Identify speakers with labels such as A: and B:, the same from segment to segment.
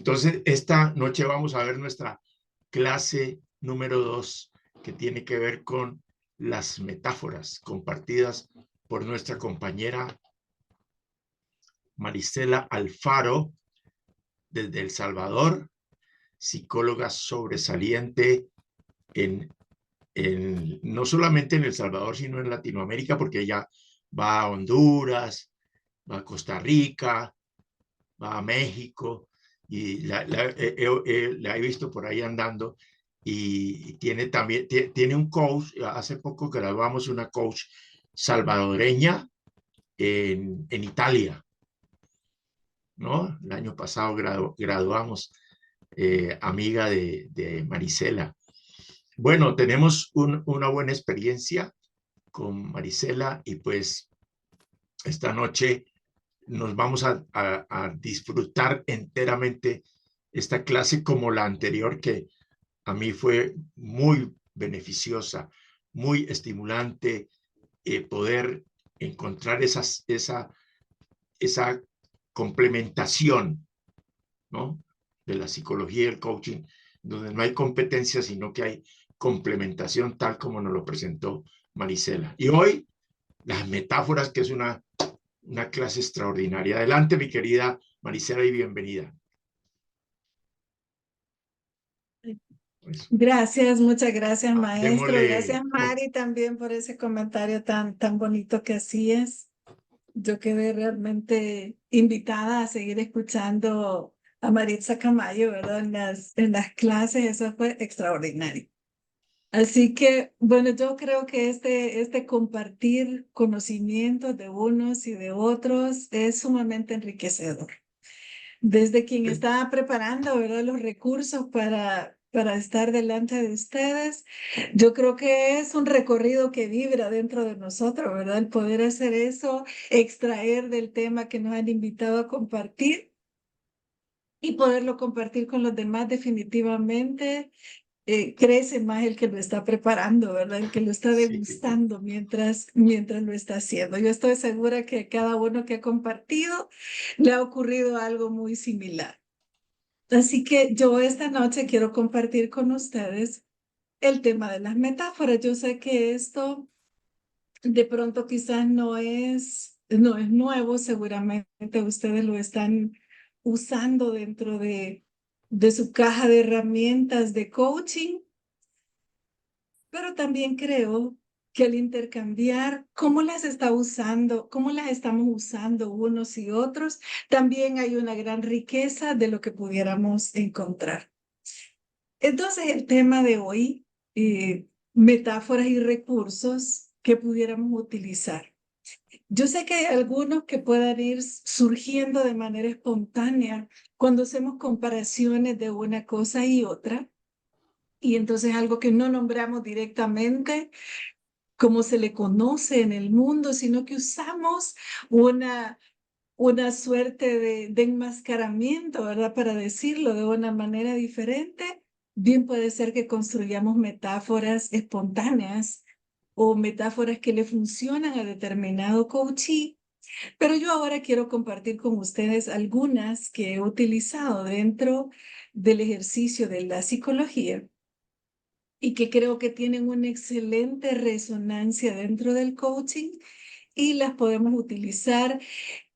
A: Entonces, esta noche vamos a ver nuestra clase número 2, que tiene que ver con las metáforas compartidas por nuestra compañera Marisela Alfaro, desde El Salvador, psicóloga sobresaliente no solamente en El Salvador, sino en Latinoamérica, porque ella va a Honduras, va a Costa Rica, va a México, y la he visto por ahí andando, y tiene también, tiene un coach. Hace poco graduamos una coach salvadoreña en Italia, ¿no? El año pasado graduamos, amiga de Marisela. Bueno, tenemos una buena experiencia con Marisela, y pues esta noche nos vamos a disfrutar enteramente esta clase, como la anterior, que a mí fue muy beneficiosa, muy estimulante, poder encontrar esa complementación, ¿no?, de la psicología y el coaching, donde no hay competencia, sino que hay complementación, tal como nos lo presentó Marisela. Y hoy, las metáforas, que es una clase extraordinaria. Adelante, mi querida Marisela, y bienvenida.
B: Gracias, muchas gracias, maestro.
A: Démosle.
B: Gracias, Mari, también por ese comentario tan bonito que hacías. Yo quedé realmente invitada a seguir escuchando a Maritza Camayo, ¿verdad? En las clases, eso fue extraordinario. Así que, bueno, yo creo que este compartir conocimientos de unos y de otros es sumamente enriquecedor. Desde quien está preparando, ¿verdad?, los recursos para estar delante de ustedes, yo creo que es un recorrido que vibra dentro de nosotros, ¿verdad? El poder hacer eso, extraer del tema que nos han invitado a compartir y poderlo compartir con los demás, definitivamente crece más el que lo está preparando, ¿verdad? El que lo está degustando mientras lo está haciendo. Yo estoy segura que a cada uno que ha compartido le ha ocurrido algo muy similar. Así que yo esta noche quiero compartir con ustedes el tema de las metáforas. Yo sé que esto de pronto quizás no es nuevo, seguramente ustedes lo están usando dentro de su caja de herramientas de coaching, pero también creo que al intercambiar cómo las está usando, cómo las estamos usando unos y otros, también hay una gran riqueza de lo que pudiéramos encontrar. Entonces, el tema de hoy, metáforas y recursos que pudiéramos utilizar. Yo sé que hay algunos que puedan ir surgiendo de manera espontánea cuando hacemos comparaciones de una cosa y otra, y entonces algo que no nombramos directamente como se le conoce en el mundo, sino que usamos una suerte de enmascaramiento, ¿verdad? Para decirlo de una manera diferente. Bien puede ser que construyamos metáforas espontáneas o metáforas que le funcionan a determinado coachee, pero yo ahora quiero compartir con ustedes algunas que he utilizado dentro del ejercicio de la psicología y que creo que tienen una excelente resonancia dentro del coaching y las podemos utilizar.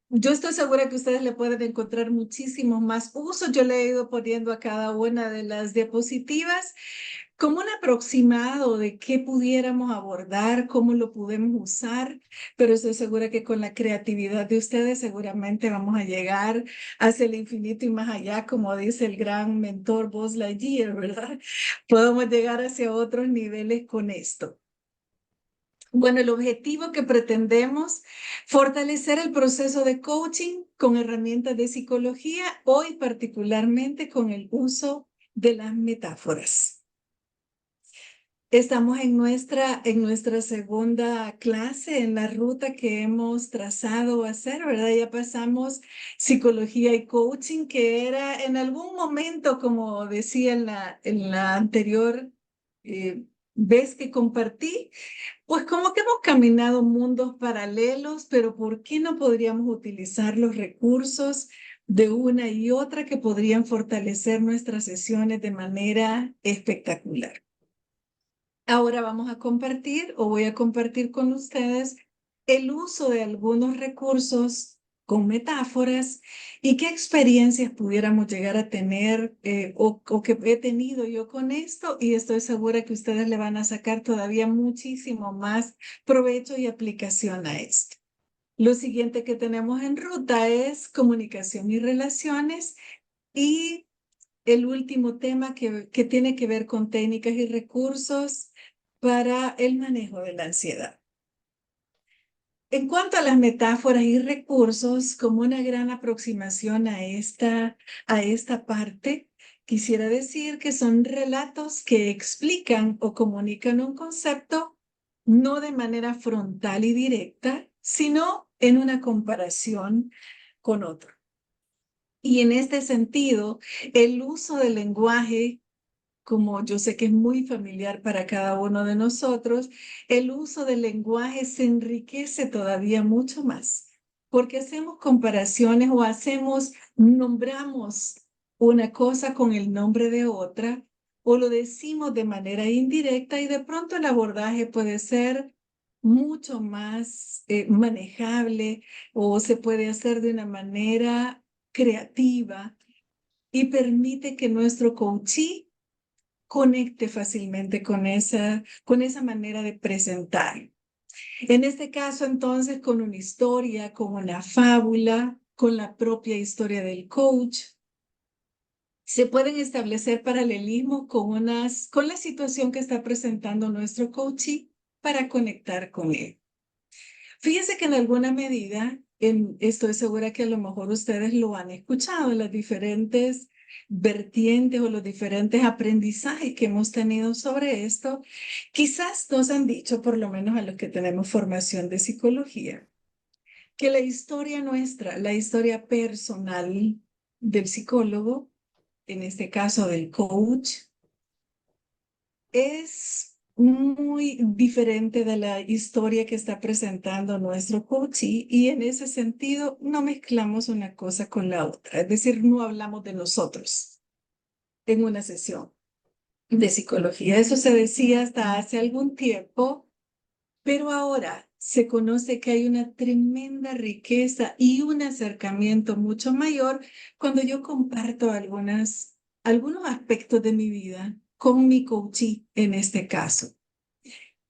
B: Yo estoy segura que ustedes le pueden encontrar muchísimos más usos. Yo le he ido poniendo a cada una de las diapositivas como un aproximado de qué pudiéramos abordar, cómo lo podemos usar, pero estoy segura que con la creatividad de ustedes seguramente vamos a llegar hacia el infinito y más allá, como dice el gran mentor Buzz Lightyear, ¿verdad? Podemos llegar hacia otros niveles con esto. Bueno, el objetivo que pretendemos, fortalecer el proceso de coaching con herramientas de psicología, hoy particularmente con el uso de las metáforas. Estamos en nuestra segunda clase, en la ruta que hemos trazado a hacer, ¿verdad? Ya pasamos psicología y coaching, que era en algún momento, como decía en la anterior vez que compartí, pues como que hemos caminado mundos paralelos, pero ¿por qué no podríamos utilizar los recursos de una y otra que podrían fortalecer nuestras sesiones de manera espectacular. Ahora vamos a compartir o voy a compartir con ustedes el uso de algunos recursos con metáforas y qué experiencias pudiéramos llegar a tener o que he tenido yo con esto, y estoy segura que ustedes le van a sacar todavía muchísimo más provecho y aplicación a esto. Lo siguiente que tenemos en ruta es comunicación y relaciones, y el último tema que tiene que ver con técnicas y recursos para el manejo de la ansiedad. En cuanto a las metáforas y recursos, como una gran aproximación a esta parte, quisiera decir que son relatos que explican o comunican un concepto no de manera frontal y directa, sino en una comparación con otro. Y en este sentido, el uso del lenguaje, como yo sé que es muy familiar para cada uno de nosotros, el uso del lenguaje se enriquece todavía mucho más, porque hacemos comparaciones o nombramos una cosa con el nombre de otra, o lo decimos de manera indirecta, y de pronto el abordaje puede ser mucho más manejable, o se puede hacer de una manera creativa y permite que nuestro coachee conecte fácilmente con esa manera de presentar. En este caso, entonces, con una historia, con una fábula, con la propia historia del coach, se pueden establecer paralelismos con la situación que está presentando nuestro coachee para conectar con él. Fíjense que en alguna medida, estoy segura que a lo mejor ustedes lo han escuchado en las diferentes vertientes o los diferentes aprendizajes que hemos tenido sobre esto. Quizás nos han dicho, por lo menos a los que tenemos formación de psicología, que la historia nuestra, la historia personal del psicólogo, en este caso del coach, es muy diferente de la historia que está presentando nuestro coachee, y en ese sentido no mezclamos una cosa con la otra, es decir, no hablamos de nosotros en una sesión de psicología. Eso se decía hasta hace algún tiempo, pero ahora se conoce que hay una tremenda riqueza y un acercamiento mucho mayor cuando yo comparto algunos aspectos de mi vida con mi coachee en este caso.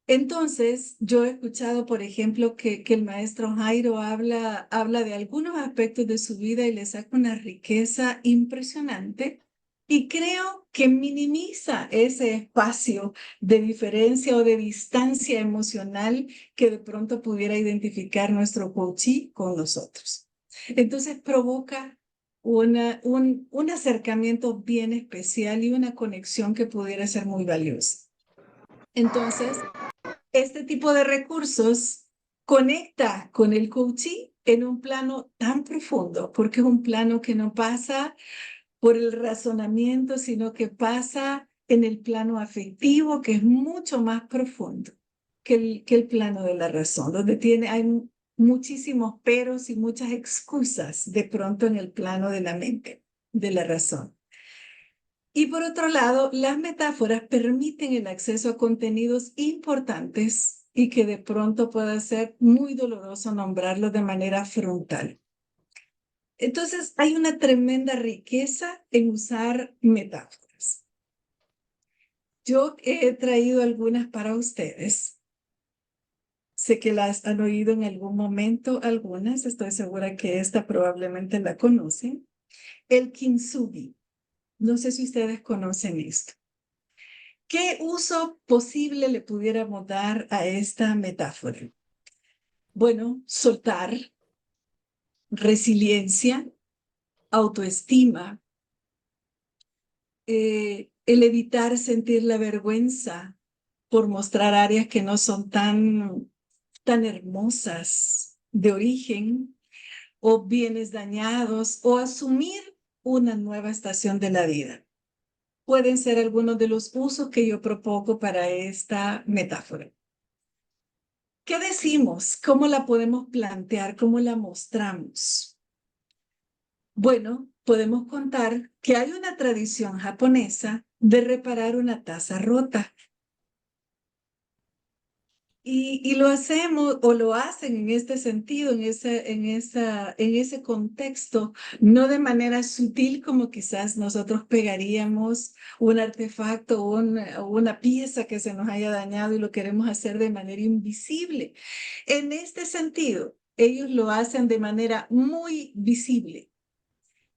B: Entonces, yo he escuchado, por ejemplo, que el maestro Jairo habla de algunos aspectos de su vida y le saca una riqueza impresionante, y creo que minimiza ese espacio de diferencia o de distancia emocional que de pronto pudiera identificar nuestro coachee con nosotros. Entonces, provoca un acercamiento bien especial y una conexión que pudiera ser muy valiosa. Entonces, este tipo de recursos conecta con el coachee en un plano tan profundo, porque es un plano que no pasa por el razonamiento, sino que pasa en el plano afectivo, que es mucho más profundo que el plano de la razón, donde hay muchísimos peros y muchas excusas de pronto en el plano de la mente, de la razón. Y por otro lado, las metáforas permiten el acceso a contenidos importantes y que de pronto puede ser muy doloroso nombrarlos de manera frontal. Entonces, hay una tremenda riqueza en usar metáforas. Yo he traído algunas para ustedes. Sé que las han oído en algún momento, algunas. Estoy segura que esta probablemente la conocen. El kintsugi. No sé si ustedes conocen esto. ¿Qué uso posible le pudiéramos dar a esta metáfora? Bueno, soltar, resiliencia, autoestima, el evitar sentir la vergüenza por mostrar áreas que no son tan hermosas de origen, o bienes dañados, o asumir una nueva estación de la vida. Pueden ser algunos de los usos que yo propongo para esta metáfora. ¿Qué decimos? ¿Cómo la podemos plantear? ¿Cómo la mostramos? Bueno, podemos contar que hay una tradición japonesa de reparar una taza rota. Y lo hacemos o lo hacen en este sentido, en ese contexto, no de manera sutil como quizás nosotros pegaríamos un artefacto o una pieza que se nos haya dañado y lo queremos hacer de manera invisible. En este sentido, ellos lo hacen de manera muy visible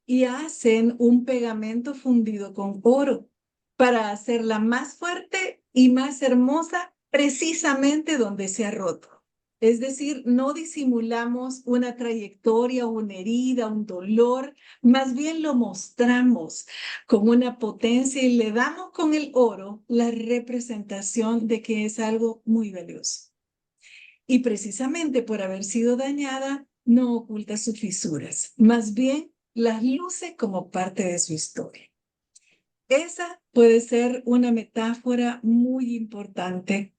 B: y hacen un pegamento fundido con oro para hacerla más fuerte y más hermosa precisamente donde se ha roto. Es decir, no disimulamos una trayectoria, una herida, un dolor, más bien lo mostramos con una potencia y le damos con el oro la representación de que es algo muy valioso. Y precisamente por haber sido dañada, no oculta sus fisuras, más bien las luce como parte de su historia. Esa puede ser una metáfora muy importante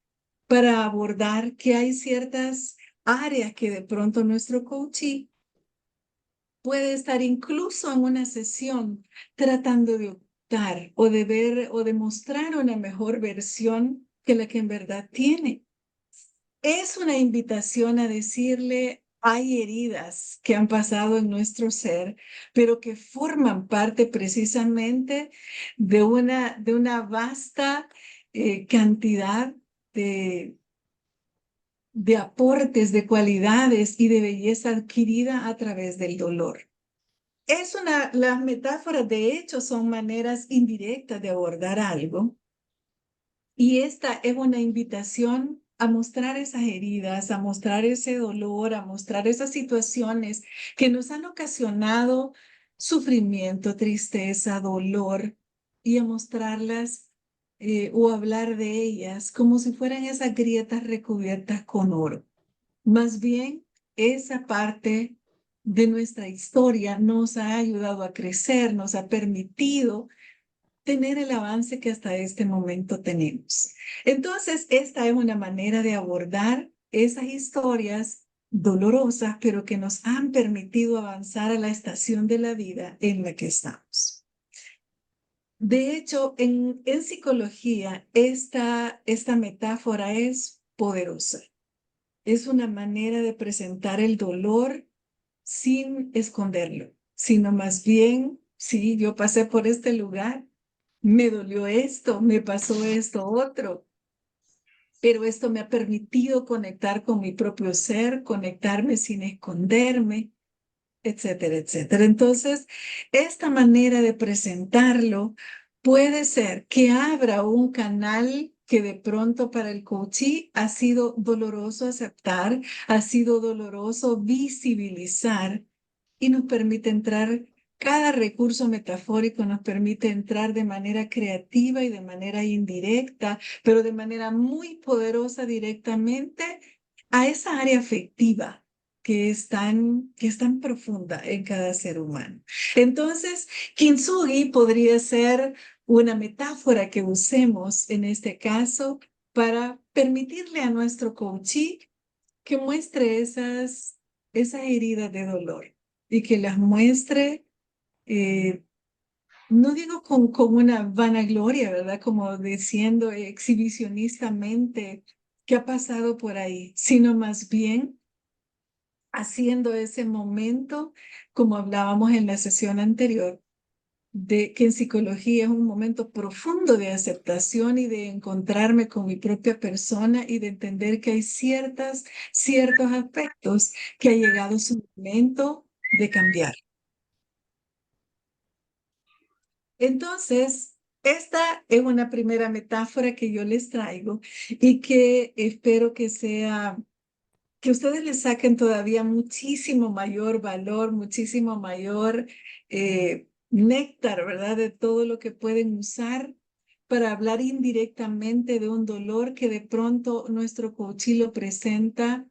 B: para abordar que hay ciertas áreas que de pronto nuestro coachee puede estar incluso en una sesión tratando de ocultar o de ver o de mostrar una mejor versión que la que en verdad tiene. Es una invitación a decirle, hay heridas que han pasado en nuestro ser, pero que forman parte precisamente de una vasta cantidad de, de aportes, de cualidades y de belleza adquirida a través del dolor. Las metáforas de hecho son maneras indirectas de abordar algo. Y esta es una invitación a mostrar esas heridas, a mostrar ese dolor, a mostrar esas situaciones que nos han ocasionado sufrimiento, tristeza, dolor, y a mostrarlas o hablar de ellas como si fueran esas grietas recubiertas con oro. Más bien, esa parte de nuestra historia nos ha ayudado a crecer, nos ha permitido tener el avance que hasta este momento tenemos. Entonces, esta es una manera de abordar esas historias dolorosas, pero que nos han permitido avanzar a la estación de la vida en la que estamos. De hecho, en psicología, esta metáfora es poderosa. Es una manera de presentar el dolor sin esconderlo, sino más bien, sí, yo pasé por este lugar, me dolió esto, me pasó esto otro, pero esto me ha permitido conectar con mi propio ser, conectarme sin esconderme, etcétera, etcétera. Entonces, esta manera de presentarlo puede ser que abra un canal que de pronto para el coachee ha sido doloroso aceptar, ha sido doloroso visibilizar y nos permite entrar, cada recurso metafórico nos permite entrar de manera creativa y de manera indirecta, pero de manera muy poderosa directamente a esa área afectiva que es tan profunda en cada ser humano. Entonces, kintsugi podría ser una metáfora que usemos en este caso para permitirle a nuestro coachee que muestre esas heridas de dolor y que las muestre, eh, no digo con una vanagloria, ¿verdad? Como diciendo exhibicionistamente que ha pasado por ahí, sino más bien haciendo ese momento, como hablábamos en la sesión anterior, de que en psicología es un momento profundo de aceptación y de encontrarme con mi propia persona y de entender que hay ciertos aspectos que ha llegado su momento de cambiar. Entonces, esta es una primera metáfora que yo les traigo y que espero que ustedes le saquen todavía muchísimo mayor valor, muchísimo mayor néctar, ¿verdad? De todo lo que pueden usar para hablar indirectamente de un dolor que de pronto nuestro coachee lo presenta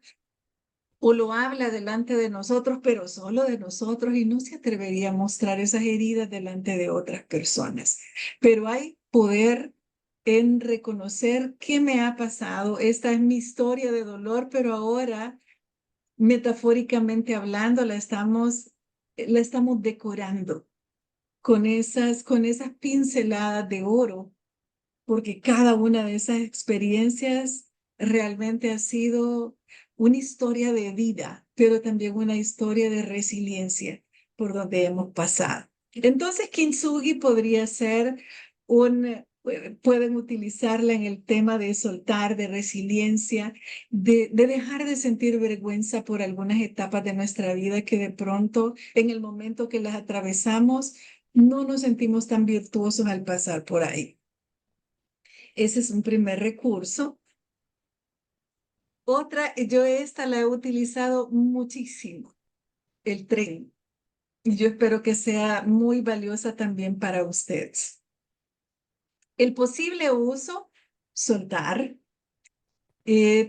B: o lo habla delante de nosotros, pero solo de nosotros y no se atrevería a mostrar esas heridas delante de otras personas. Pero hay poder en reconocer qué me ha pasado. Esta es mi historia de dolor, pero ahora, metafóricamente hablando, la estamos la estamos decorando con esas pinceladas de oro, porque cada una de esas experiencias realmente ha sido una historia de vida, pero también una historia de resiliencia por donde hemos pasado. Entonces, Kintsugi podría ser pueden utilizarla en el tema de soltar, de resiliencia, de dejar de sentir vergüenza por algunas etapas de nuestra vida que de pronto, en el momento que las atravesamos, no nos sentimos tan virtuosos al pasar por ahí. Ese es un primer recurso. Otra, yo esta la he utilizado muchísimo, el tren. Y yo espero que sea muy valiosa también para ustedes. El posible uso, soltar.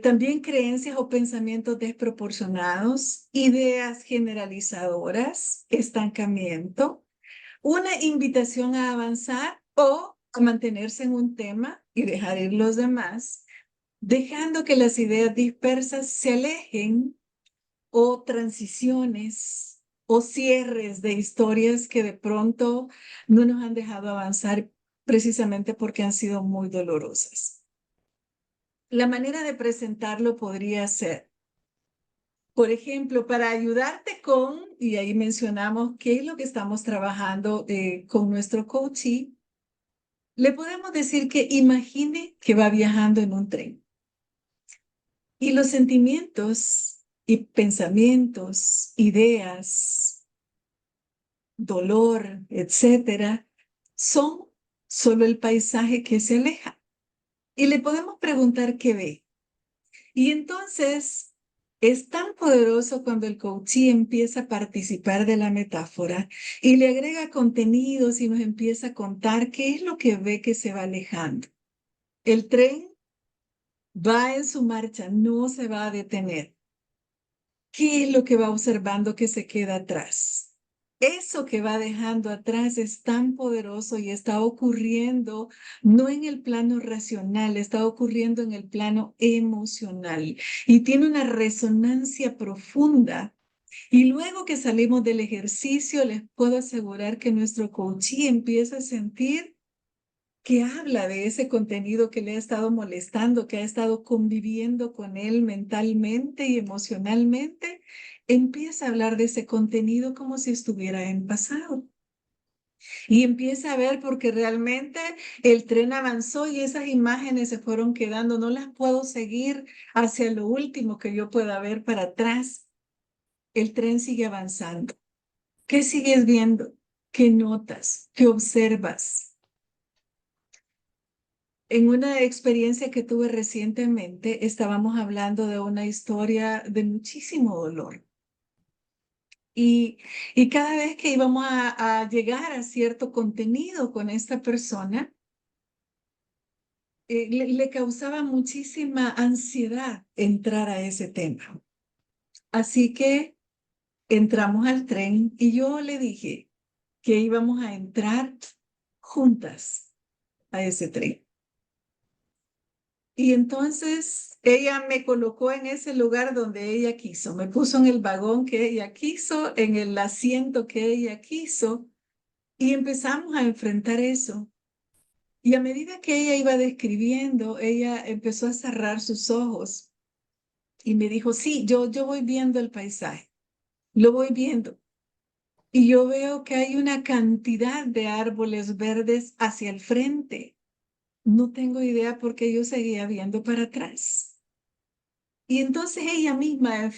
B: También creencias o pensamientos desproporcionados, ideas generalizadoras, estancamiento, una invitación a avanzar o a mantenerse en un tema y dejar ir los demás, dejando que las ideas dispersas se alejen, o transiciones o cierres de historias que de pronto no nos han dejado avanzar precisamente porque han sido muy dolorosas. La manera de presentarlo podría ser, por ejemplo, para ayudarte y ahí mencionamos qué es lo que estamos trabajando con nuestro coachee, le podemos decir que imagine que va viajando en un tren. Y los sentimientos y pensamientos, ideas, dolor, etcétera, son solo el paisaje que se aleja. Y le podemos preguntar qué ve. Y entonces es tan poderoso cuando el coachee empieza a participar de la metáfora y le agrega contenidos y nos empieza a contar qué es lo que ve que se va alejando. El tren va en su marcha, no se va a detener. ¿Qué es lo que va observando que se queda atrás? Eso que va dejando atrás es tan poderoso y está ocurriendo no en el plano racional, está ocurriendo en el plano emocional y tiene una resonancia profunda. Y luego que salimos del ejercicio, les puedo asegurar que nuestro coachee empieza a sentir que habla de ese contenido que le ha estado molestando, que ha estado conviviendo con él mentalmente y emocionalmente, empieza a hablar de ese contenido como si estuviera en pasado. Y empieza a ver porque realmente el tren avanzó y esas imágenes se fueron quedando. No las puedo seguir hacia lo último que yo pueda ver para atrás. El tren sigue avanzando. ¿Qué sigues viendo? ¿Qué notas? ¿Qué observas? En una experiencia que tuve recientemente, estábamos hablando de una historia de muchísimo dolor. Y, y cada vez que íbamos a llegar a cierto contenido con esta persona, le causaba muchísima ansiedad entrar a ese tema. Así que entramos al tren y yo le dije que íbamos a entrar juntas a ese tren. Y entonces ella me colocó en ese lugar donde ella quiso, me puso en el vagón que ella quiso, en el asiento que ella quiso, y empezamos a enfrentar eso. Y a medida que ella iba describiendo, ella empezó a cerrar sus ojos y me dijo, sí, yo voy viendo el paisaje, lo voy viendo. Y yo veo que hay una cantidad de árboles verdes hacia el frente. No tengo idea por qué yo seguía viendo para atrás. Y entonces ella misma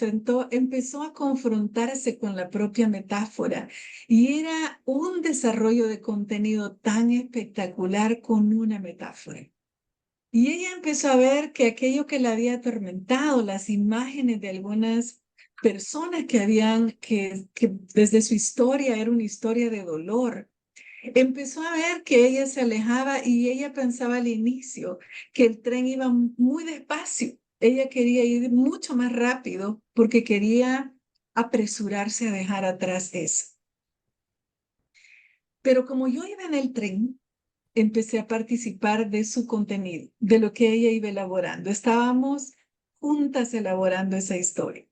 B: empezó a confrontarse con la propia metáfora y era un desarrollo de contenido tan espectacular con una metáfora. Y ella empezó a ver que aquello que la había atormentado, las imágenes de algunas personas que desde su historia era una historia de dolor, empezó a ver que ella se alejaba y ella pensaba al inicio que el tren iba muy despacio. Ella quería ir mucho más rápido porque quería apresurarse a dejar atrás eso. Pero como yo iba en el tren, empecé a participar de su contenido, de lo que ella iba elaborando. Estábamos juntas elaborando esa historia.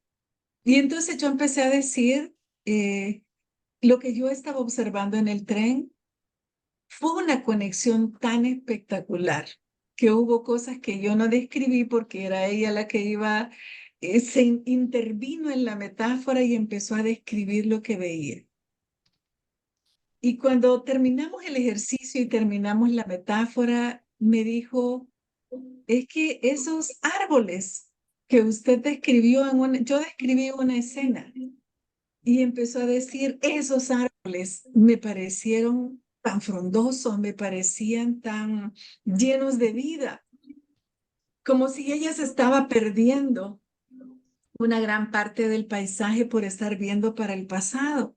B: Y entonces yo empecé a decir, lo que yo estaba observando en el tren fue una conexión tan espectacular que hubo cosas que yo no describí porque era ella la que iba, intervino en la metáfora y empezó a describir lo que veía. Y cuando terminamos el ejercicio y terminamos la metáfora, me dijo, es que esos árboles que usted describió yo describí una escena y empezó a decir, esos árboles me parecieron tan frondosos, me parecían tan llenos de vida, como si ella se estaba perdiendo una gran parte del paisaje por estar viendo para el pasado.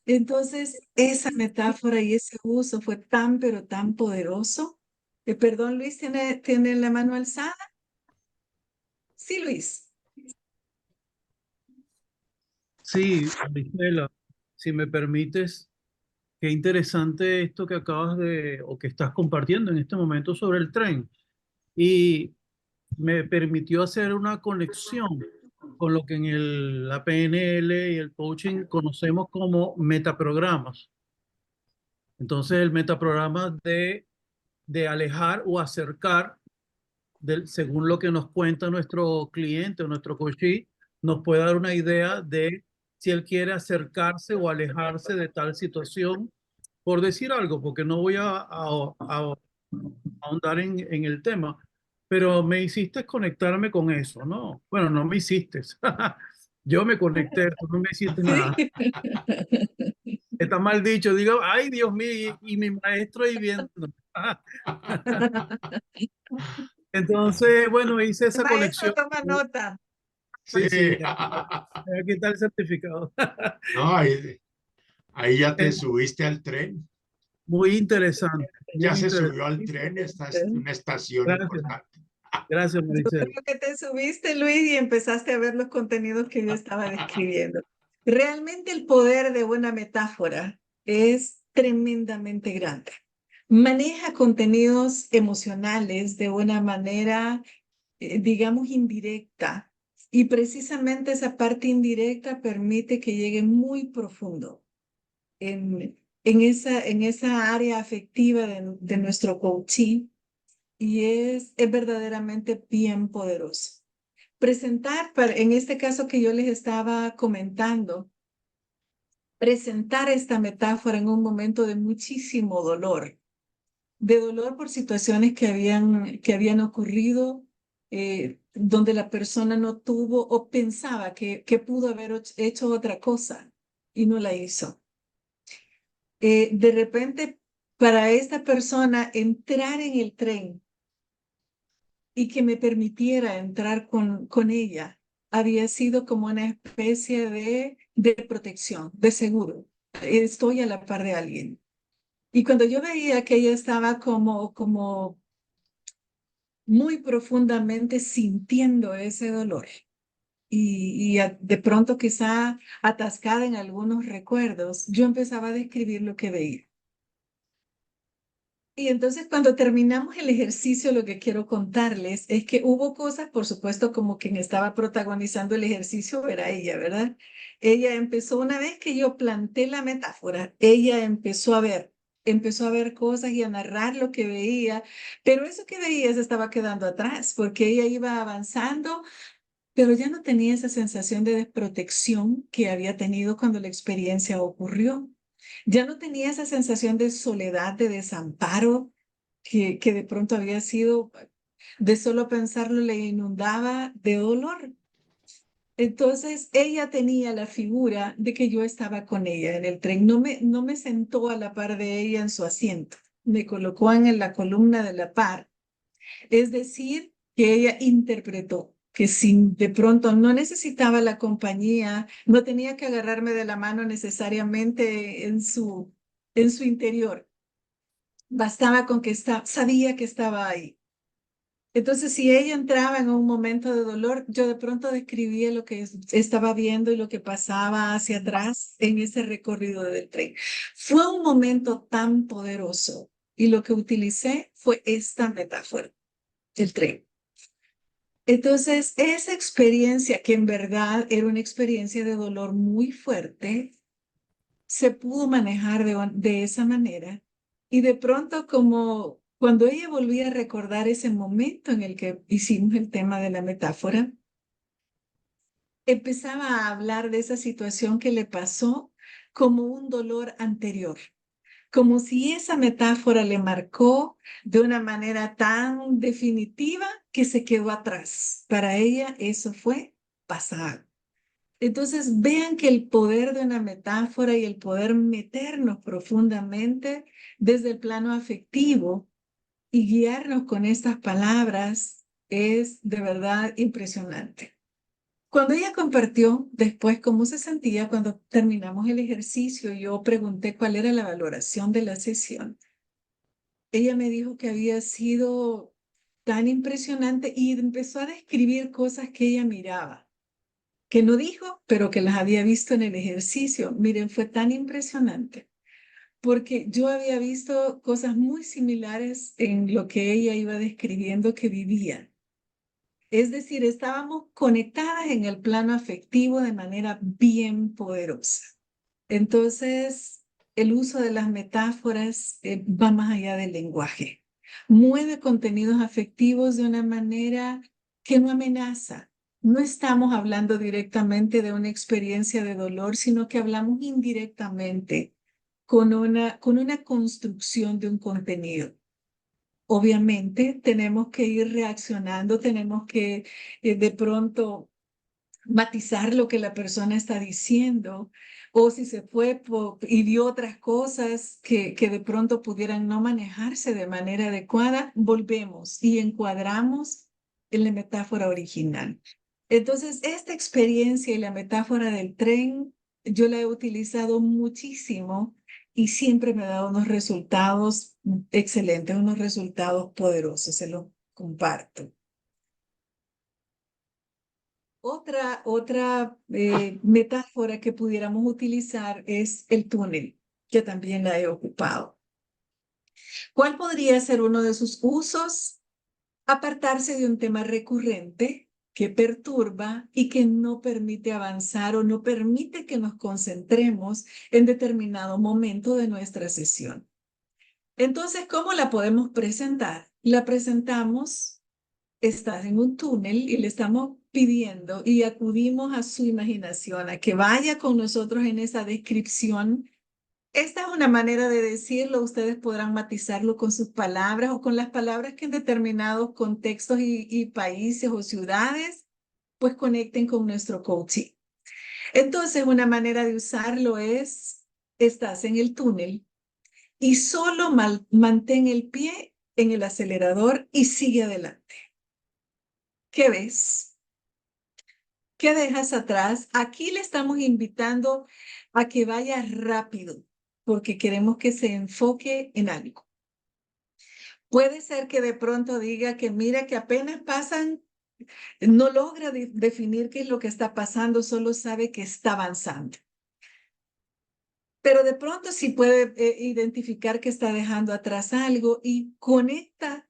B: Entonces, esa metáfora y ese uso fue tan, pero tan poderoso. Perdón, Luis, ¿tiene la mano alzada? Sí, Luis.
C: Sí, Marisela, si me permites, qué interesante esto que acabas de, o que estás compartiendo en este momento sobre el tren. Y me permitió hacer una conexión con lo que en la PNL y el coaching conocemos como metaprogramas. Entonces, el metaprograma de alejar o acercar, según lo que nos cuenta nuestro cliente o nuestro coachee, nos puede dar una idea de si él quiere acercarse o alejarse de tal situación, por decir algo, porque no voy a ahondar en el tema, pero me hiciste conectarme con eso, ¿no? Bueno, no me hiciste. Yo me conecté, tú no me hiciste
B: Sí.
C: nada. Está mal dicho, digo, ay Dios mío, y mi maestro ahí viendo. Entonces, bueno, hice
B: El
C: esa
B: maestro
C: conexión.
B: toma nota.
A: Sí.
C: Sí, sí, aquí está el certificado.
A: No, ahí ya te subiste al tren.
C: Muy interesante,
A: Ya
C: muy
A: se
C: interesante.
A: subió al tren, esta es una estación
C: Gracias,
A: importante.
C: gracias,
B: Yo
C: Maricel.
B: creo que te subiste, Luis, y empezaste a ver los contenidos que yo estaba describiendo. Realmente el poder de una metáfora es tremendamente grande. Maneja contenidos emocionales de una manera, digamos, indirecta. Y precisamente esa parte indirecta permite que llegue muy profundo en esa área afectiva de nuestro coaching y es verdaderamente bien poderoso. Presentar, en este caso que yo les estaba comentando, presentar esta metáfora en un momento de muchísimo dolor, de dolor por situaciones que habían ocurrido, donde la persona no tuvo o pensaba que pudo haber hecho otra cosa y no la hizo. De repente, para esta persona entrar en el tren y que me permitiera entrar con ella, había sido como una especie de protección, de seguro. Estoy a la par de alguien. Y cuando yo veía que ella estaba como muy profundamente sintiendo ese dolor de pronto quizá atascada en algunos recuerdos, yo empezaba a describir lo que veía. Y entonces cuando terminamos el ejercicio, lo que quiero contarles es que hubo cosas, por supuesto, como quien estaba protagonizando el ejercicio era ella, ¿verdad? Ella empezó, una vez que yo planté la metáfora, ella empezó a ver cosas y a narrar lo que veía, pero eso que veía se estaba quedando atrás, porque ella iba avanzando, pero ya no tenía esa sensación de desprotección que había tenido cuando la experiencia ocurrió. Ya no tenía esa sensación de soledad, de desamparo, que de pronto había sido, de solo pensarlo le inundaba de dolor. Entonces ella tenía la figura de que yo estaba con ella en el tren. No me sentó a la par de ella en su asiento, me colocó en la columna de la par. Es decir, que ella interpretó que si de pronto no necesitaba la compañía, no tenía que agarrarme de la mano necesariamente en su interior. Bastaba con que sabía que estaba ahí. Entonces, si ella entraba en un momento de dolor, yo de pronto describía lo que estaba viendo y lo que pasaba hacia atrás en ese recorrido del tren. Fue un momento tan poderoso y lo que utilicé fue esta metáfora, el tren. Entonces, esa experiencia, que en verdad era una experiencia de dolor muy fuerte, se pudo manejar de esa manera. Y de pronto, como cuando ella volvía a recordar ese momento en el que hicimos el tema de la metáfora, empezaba a hablar de esa situación que le pasó como un dolor anterior, como si esa metáfora le marcó de una manera tan definitiva que se quedó atrás. Para ella eso fue pasado. Entonces vean que el poder de una metáfora y el poder meternos profundamente desde el plano afectivo y guiarnos con estas palabras es de verdad impresionante. Cuando ella compartió después cómo se sentía cuando terminamos el ejercicio, yo pregunté cuál era la valoración de la sesión. Ella me dijo que había sido tan impresionante y empezó a describir cosas que ella miraba, que no dijo, pero que las había visto en el ejercicio. Miren, fue tan impresionante porque yo había visto cosas muy similares en lo que ella iba describiendo que vivía. Es decir, estábamos conectadas en el plano afectivo de manera bien poderosa. Entonces, el uso de las metáforas va más allá del lenguaje. Mueve contenidos afectivos de una manera que no amenaza. No estamos hablando directamente de una experiencia de dolor, sino que hablamos indirectamente con una construcción de un contenido. Obviamente tenemos que ir reaccionando, tenemos que de pronto matizar lo que la persona está diciendo, o si se fue y dio otras cosas que de pronto pudieran no manejarse de manera adecuada, volvemos y encuadramos en la metáfora original. Entonces, esta experiencia y la metáfora del tren, yo la he utilizado muchísimo y siempre me ha dado unos resultados excelentes, unos resultados poderosos, se los comparto. Otra metáfora que pudiéramos utilizar es el túnel, que también la he ocupado. ¿Cuál podría ser uno de sus usos? Apartarse de un tema recurrente que perturba y que no permite avanzar o no permite que nos concentremos en determinado momento de nuestra sesión. Entonces, ¿cómo la podemos presentar? La presentamos, estás en un túnel y le estamos pidiendo y acudimos a su imaginación, a que vaya con nosotros en esa descripción. Esta es una manera de decirlo, ustedes podrán matizarlo con sus palabras o con las palabras que en determinados contextos y países o ciudades pues conecten con nuestro coaching. Entonces, una manera de usarlo es, estás en el túnel y solo mantén el pie en el acelerador y sigue adelante. ¿Qué ves? ¿Qué dejas atrás? Aquí le estamos invitando a que vaya rápido porque queremos que se enfoque en algo. Puede ser que de pronto diga que mira que apenas pasan, no logra definir qué es lo que está pasando, solo sabe que está avanzando. Pero de pronto sí puede identificar que está dejando atrás algo y conecta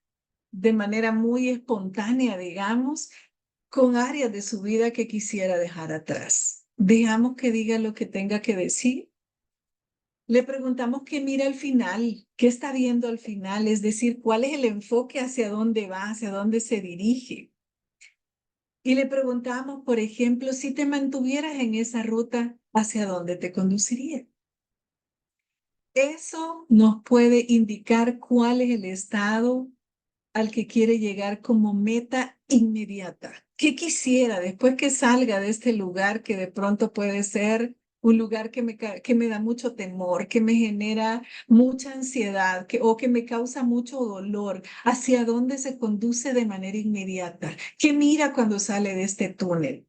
B: de manera muy espontánea, digamos, con áreas de su vida que quisiera dejar atrás. Dejamos que diga lo que tenga que decir. Le preguntamos qué mira al final, qué está viendo al final, es decir, cuál es el enfoque hacia dónde va, hacia dónde se dirige. Y le preguntamos, por ejemplo, si te mantuvieras en esa ruta, ¿hacia dónde te conduciría? Eso nos puede indicar cuál es el estado al que quiere llegar como meta inmediata. ¿Qué quisiera después que salga de este lugar que de pronto puede ser un lugar que me da mucho temor, que me genera mucha ansiedad o que me causa mucho dolor? ¿Hacia dónde se conduce de manera inmediata? ¿Qué mira cuando sale de este túnel?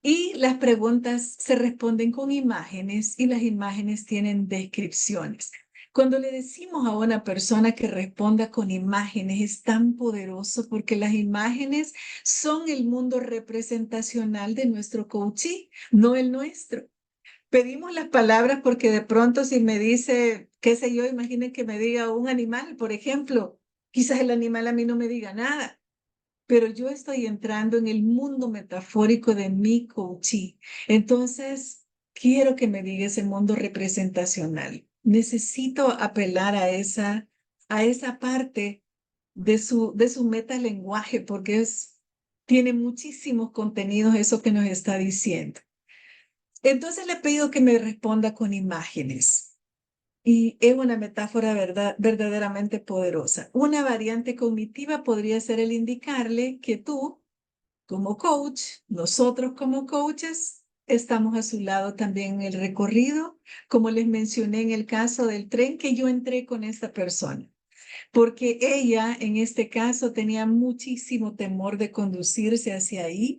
B: Y las preguntas se responden con imágenes y las imágenes tienen descripciones. Cuando le decimos a una persona que responda con imágenes es tan poderoso porque las imágenes son el mundo representacional de nuestro coaching, no el nuestro. Pedimos las palabras porque de pronto si me dice, qué sé yo, imaginen que me diga un animal, por ejemplo, quizás el animal a mí no me diga nada, pero yo estoy entrando en el mundo metafórico de mi coaching. Entonces, quiero que me diga ese mundo representacional. Necesito apelar a esa parte de su metalenguaje, porque tiene muchísimos contenidos eso que nos está diciendo. Entonces le pido que me responda con imágenes. Y es una metáfora verdaderamente poderosa. Una variante cognitiva podría ser el indicarle que tú, como coach, nosotros como coaches, estamos a su lado también en el recorrido, como les mencioné en el caso del tren que yo entré con esta persona, porque ella en este caso tenía muchísimo temor de conducirse hacia ahí,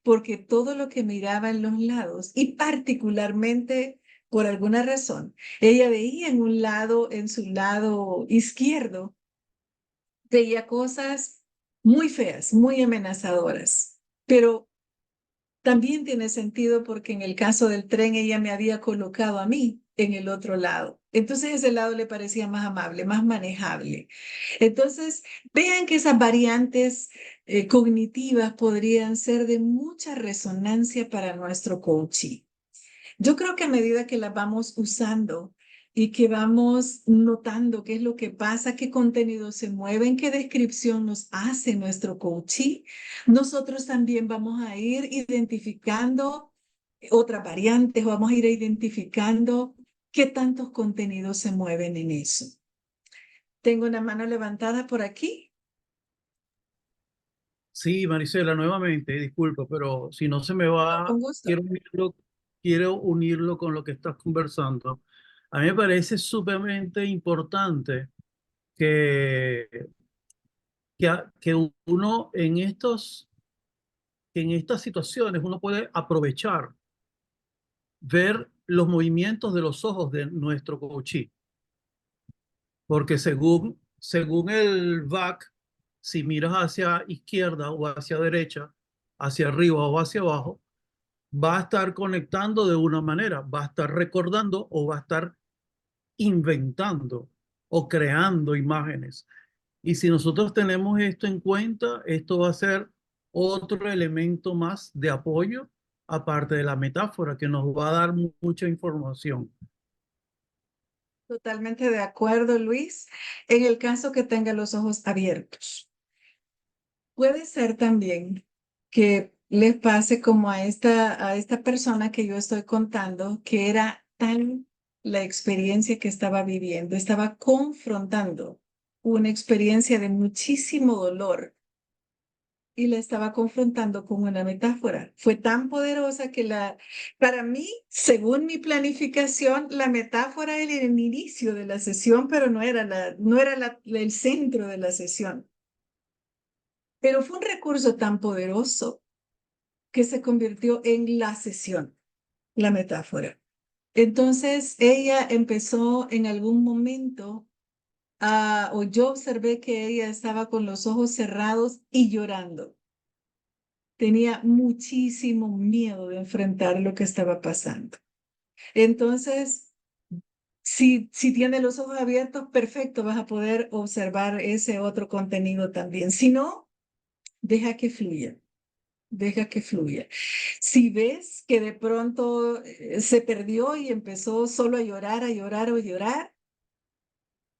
B: porque todo lo que miraba en los lados y particularmente por alguna razón, ella veía en un lado, en su lado izquierdo, veía cosas muy feas, muy amenazadoras, pero también tiene sentido porque en el caso del tren ella me había colocado a mí en el otro lado. Entonces ese lado le parecía más amable, más manejable. Entonces, vean que esas variantes cognitivas podrían ser de mucha resonancia para nuestro coaching. Yo creo que a medida que las vamos usando y que vamos notando qué es lo que pasa, qué contenido se mueve, qué descripción nos hace nuestro coachee, nosotros también vamos a ir identificando otras variantes, vamos a ir identificando qué tantos contenidos se mueven en eso. Tengo una mano levantada por aquí.
C: Sí, Marisela, nuevamente, disculpa, pero si no se me
B: No,
C: va,
B: con gusto.
C: quiero unirlo con lo que estás conversando. A mí me parece sumamente importante que, que uno en estas situaciones, uno puede aprovechar, ver los movimientos de los ojos de nuestro coachee, porque según el back, si miras hacia izquierda o hacia derecha, hacia arriba o hacia abajo, va a estar conectando de una manera, va a estar recordando o va a estar inventando o creando imágenes. Y si nosotros tenemos esto en cuenta, esto va a ser otro elemento más de apoyo, aparte de la metáfora, que nos va a dar mucha información.
B: Totalmente de acuerdo, Luis. En el caso que tenga los ojos abiertos. Puede ser también que les pase como a esta persona que yo estoy contando, que era tal la experiencia que estaba viviendo, estaba confrontando una experiencia de muchísimo dolor y la estaba confrontando con una metáfora. Fue tan poderosa que para mí, según mi planificación, la metáfora era el inicio de la sesión, pero no era el centro de la sesión. Pero fue un recurso tan poderoso que se convirtió en la sesión, la metáfora. Entonces ella empezó en algún momento o yo observé que ella estaba con los ojos cerrados y llorando. Tenía muchísimo miedo de enfrentar lo que estaba pasando. Entonces, si tiene los ojos abiertos, perfecto, vas a poder observar ese otro contenido también. Si no, deja que fluya. Deja que fluya. Si ves que de pronto se perdió y empezó solo a llorar, a llorar o llorar,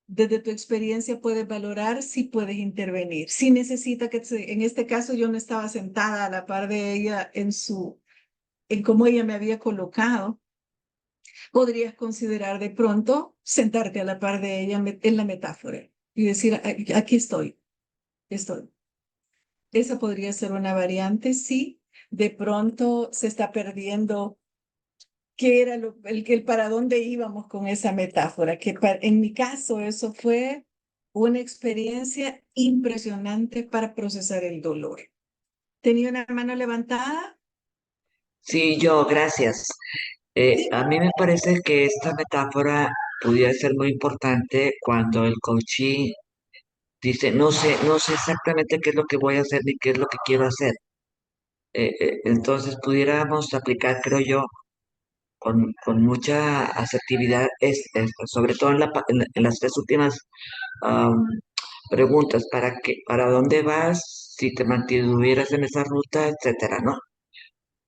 B: desde tu experiencia puedes valorar si puedes intervenir. Si necesita en este caso yo no estaba sentada a la par de ella en cómo ella me había colocado, podrías considerar de pronto sentarte a la par de ella en la metáfora y decir, aquí estoy. Esa podría ser una variante, sí. De pronto se está perdiendo qué era el para dónde íbamos con esa metáfora, en mi caso eso fue una experiencia impresionante para procesar el dolor. ¿Tenía una mano levantada?
D: Sí, yo, gracias.
B: Sí.
D: A mí me parece que esta metáfora pudiera ser muy importante cuando el coachee dice, no sé exactamente qué es lo que voy a hacer ni qué es lo que quiero hacer. Entonces pudiéramos aplicar, creo yo, con mucha asertividad, sobre todo en las tres últimas am, preguntas, para dónde vas, si te mantuvieras en esa ruta, etcétera, ¿no?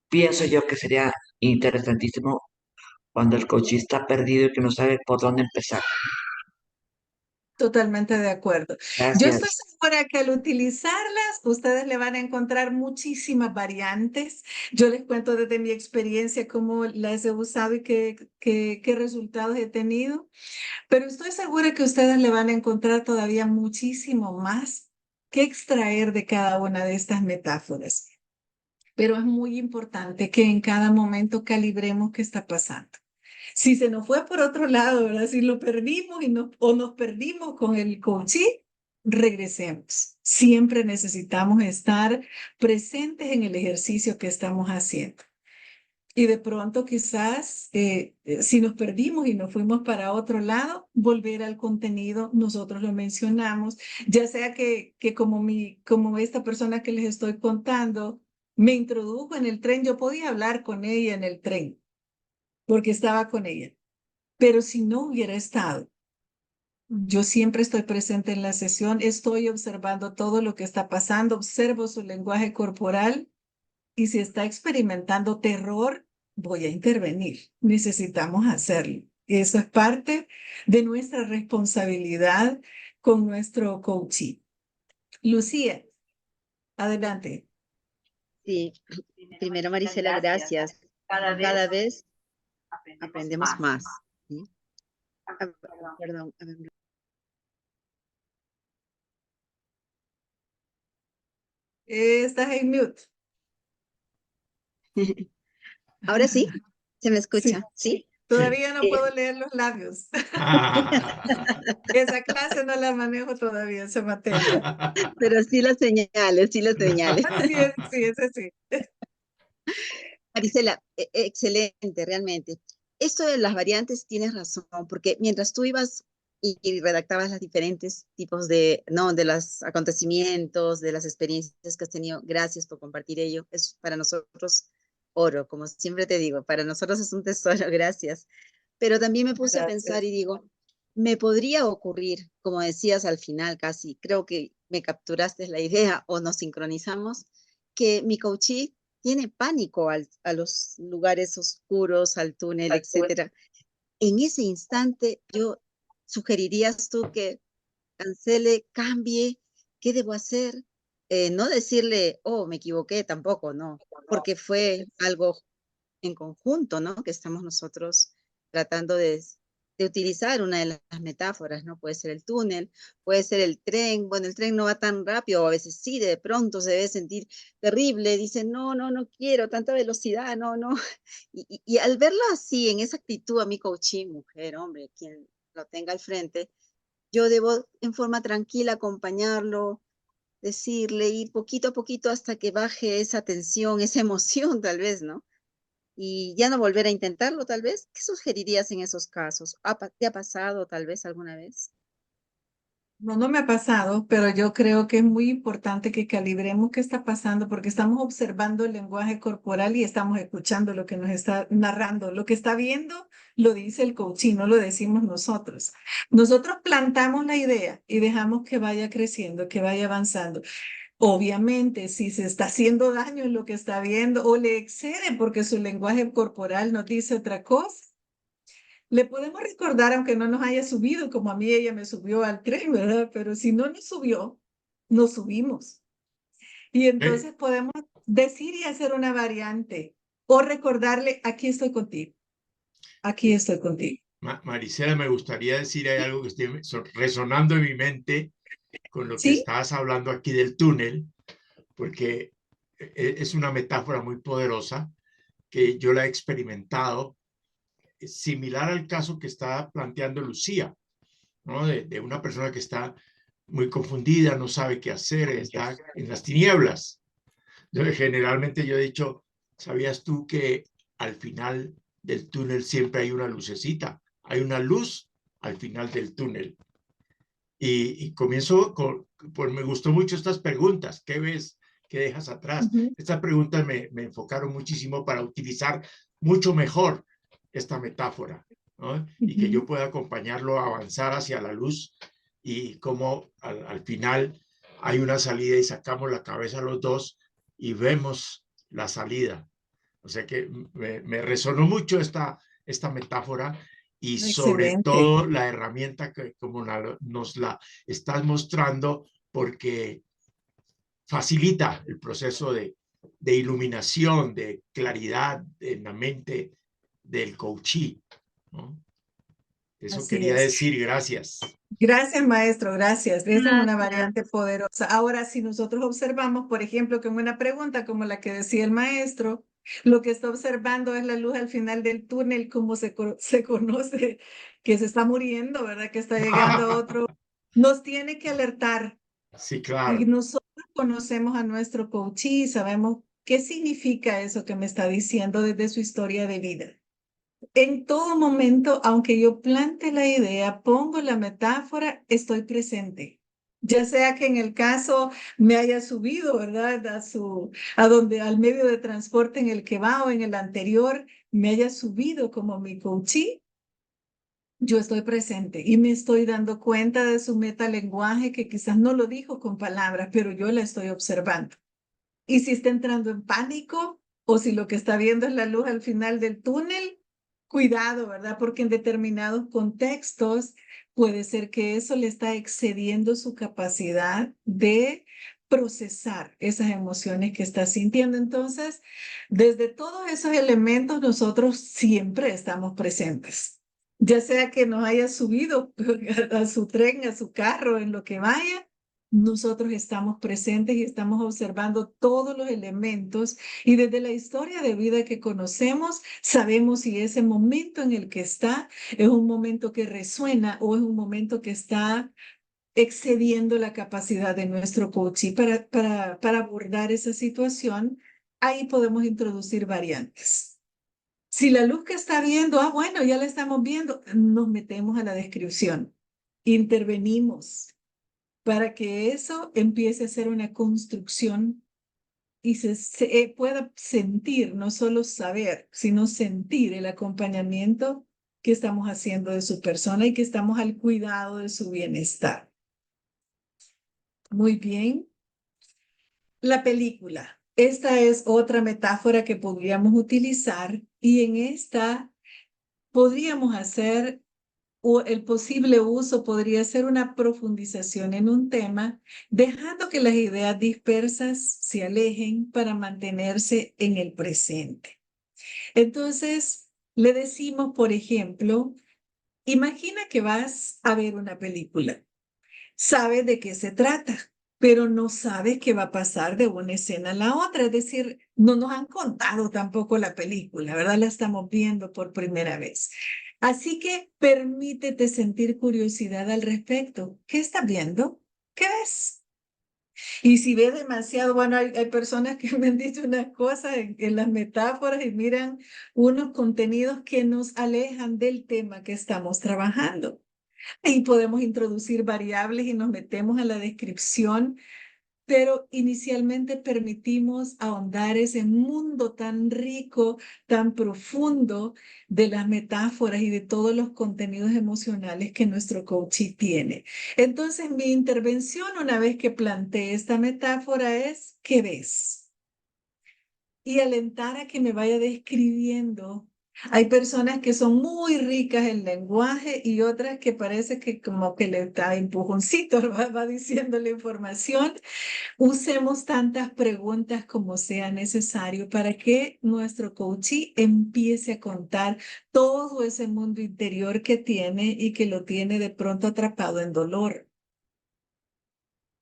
D: Pienso yo que sería interesantísimo cuando el coachí está perdido y que no sabe por dónde empezar.
B: Totalmente de acuerdo. Yo estoy
D: Gracias.
B: segura que al utilizarlas, ustedes le van a encontrar muchísimas variantes. Yo les cuento desde mi experiencia cómo las he usado y qué resultados he tenido, pero estoy segura que ustedes le van a encontrar todavía muchísimo más que extraer de cada una de estas metáforas. Pero es muy importante que en cada momento calibremos qué está pasando. Si se nos fue por otro lado, ¿verdad? Si lo perdimos o nos perdimos con el coaching, regresemos. Siempre necesitamos estar presentes en el ejercicio que estamos haciendo. Y de pronto quizás si nos perdimos y nos fuimos para otro lado, volver al contenido, nosotros lo mencionamos, ya sea que como esta persona que les estoy contando me introdujo en el tren, yo podía hablar con ella en el tren porque estaba con ella. Pero si no hubiera estado, yo siempre estoy presente en la sesión, estoy observando todo lo que está pasando, observo su lenguaje corporal y si está experimentando terror, voy a intervenir. Necesitamos hacerlo. Eso es parte de nuestra responsabilidad con nuestro coaching. Lucía, adelante.
E: Sí, primero Marisela, gracias. Cada vez aprendemos más. ¿Sí? Perdón.
B: Estás en mute.
E: Ahora sí, se me
B: Sí,
E: escucha, ¿sí?
A: Sí.
B: todavía no puedo leer los labios. Esa clase no la manejo todavía, esa materia.
E: Pero sí las señales, sí las señales.
B: Sí, ese sí.
E: Marisela, excelente, realmente. Esto de las variantes tienes razón, porque mientras tú ibas y redactabas los diferentes tipos de, ¿no? De los acontecimientos, de las experiencias que has tenido, gracias por compartir ello. Es para nosotros oro, como siempre te digo, para nosotros es un tesoro, gracias. Pero también me puse a pensar
B: Gracias.
E: y digo, me podría ocurrir, como decías al final casi, creo que me capturaste la idea o nos sincronizamos, que mi coachee tiene pánico a los lugares oscuros, al túnel, etcétera. En ese instante, yo sugerirías tú que cancele, cambie, ¿qué debo hacer? No decirle, oh, me equivoqué, tampoco, no, porque fue algo en conjunto, ¿no? Que estamos nosotros tratando de utilizar una de las metáforas, ¿no? Puede ser el túnel, puede ser el tren. Bueno, el tren no va tan rápido, o a veces sí, de pronto se debe sentir terrible, dice, no, no, no quiero tanta velocidad, no, no. Y al verlo así, en esa actitud, a mi coaching, mujer, hombre, quien lo tenga al frente, yo debo en forma tranquila acompañarlo, decirle, ir poquito a poquito hasta que baje esa tensión, esa emoción, tal vez, ¿no? Y ya no volver a intentarlo, tal vez. ¿Qué sugerirías en esos casos? ¿Te ha pasado tal vez alguna vez?
B: No, no me ha pasado, pero yo creo que es muy importante que calibremos qué está pasando porque estamos observando el lenguaje corporal y estamos escuchando lo que nos está narrando. Lo que está viendo lo dice el coach y no lo decimos nosotros. Nosotros plantamos la idea y dejamos que vaya creciendo, que vaya avanzando. Obviamente, si se está haciendo daño en lo que está viendo o le excede porque su lenguaje corporal nos dice otra cosa, le podemos recordar, aunque no nos haya subido, como a mí ella me subió al tren, ¿verdad? Pero si no nos subió, nos subimos. Y
A: Eh,
B: entonces podemos decir y hacer una variante o recordarle, aquí estoy contigo, aquí estoy contigo.
A: Marisela, me gustaría decir, hay algo que esté resonando en mi mente con lo que
B: ¿Sí?
A: estás hablando aquí del túnel, porque es una metáfora muy poderosa que yo la he experimentado, similar al caso que está planteando Lucía, ¿no? De una persona que está muy confundida, no sabe qué hacer, está en las tinieblas. Entonces, generalmente yo he dicho, ¿sabías tú que al final del túnel siempre hay una lucecita? Hay una luz al final del túnel. Y comienzo con, pues me gustó mucho estas preguntas. ¿Qué ves? ¿Qué dejas atrás?
B: Ujú,
A: Estas preguntas me enfocaron muchísimo para utilizar mucho mejor esta metáfora, ¿no? Y que yo
B: ujú.
A: pueda acompañarlo a avanzar hacia la luz y cómo al final hay una salida y sacamos la cabeza los dos y vemos la salida. O sea que me resonó mucho esta metáfora y sobre
B: Excelente.
A: todo la herramienta que como nos la estás mostrando, porque facilita el proceso de iluminación, de claridad en la mente del coachee, ¿no? Eso
B: Así
A: quería
B: es.
A: decir, gracias.
B: Gracias, maestro, gracias. Esa es una
E: Gracias.
B: variante poderosa. Ahora, si nosotros observamos, por ejemplo, que en una pregunta como la que decía el maestro, lo que está observando es la luz al final del túnel, como se conoce, que se está muriendo, ¿verdad? Que está llegando a otro, nos tiene que alertar.
A: Sí,
B: Y
A: claro.
B: nosotros conocemos a nuestro coachee y sabemos qué significa eso que me está diciendo desde su historia de vida. En todo momento, aunque yo plante la idea, pongo la metáfora, estoy presente. Ya sea que en el caso me haya subido, ¿verdad? Al medio de transporte en el que va o en el anterior, me haya subido como mi coachee, yo estoy presente y me estoy dando cuenta de su metalenguaje que quizás no lo dijo con palabras, pero yo la estoy observando. Y si está entrando en pánico o si lo que está viendo es la luz al final del túnel, cuidado, ¿verdad? Porque en determinados contextos puede ser que eso le está excediendo su capacidad de procesar esas emociones que está sintiendo. Entonces, desde todos esos elementos, nosotros siempre estamos presentes. Ya sea que nos haya subido a su tren, a su carro, en lo que vaya, nosotros estamos presentes y estamos observando todos los elementos y desde la historia de vida que conocemos, sabemos si ese momento en el que está es un momento que resuena o es un momento que está excediendo la capacidad de nuestro coach. Y para abordar esa situación, ahí podemos introducir variantes. Si la luz que está viendo, bueno, ya la estamos viendo, nos metemos a la descripción, intervenimos para que eso empiece a ser una construcción y se pueda sentir, no solo saber, sino sentir el acompañamiento que estamos haciendo de su persona y que estamos al cuidado de su bienestar. Muy bien. La película. Esta es otra metáfora que podríamos utilizar y en esta podríamos hacer o el posible uso podría ser una profundización en un tema, dejando que las ideas dispersas se alejen para mantenerse en el presente. Entonces, le decimos, por ejemplo, imagina que vas a ver una película, sabes de qué se trata, pero no sabes qué va a pasar de una escena a la otra, es decir, no nos han contado tampoco la película, ¿verdad? La estamos viendo por primera vez. Así que permítete sentir curiosidad al respecto. ¿Qué estás viendo? ¿Qué ves? Y si ves demasiado, bueno, hay personas que me han dicho unas cosas en las metáforas y miran unos contenidos que nos alejan del tema que estamos trabajando. Ahí podemos introducir variables y nos metemos a la descripción, pero inicialmente permitimos ahondar ese mundo tan rico, tan profundo de las metáforas y de todos los contenidos emocionales que nuestro coaching tiene. Entonces, mi intervención una vez que planteé esta metáfora es, ¿qué ves? Y alentar a que me vaya describiendo. Hay personas que son muy ricas en lenguaje y otras que parece que como que le da empujoncito, va diciendo la información. Usemos tantas preguntas como sea necesario para que nuestro coachee empiece a contar todo ese mundo interior que tiene y que lo tiene de pronto atrapado en dolor.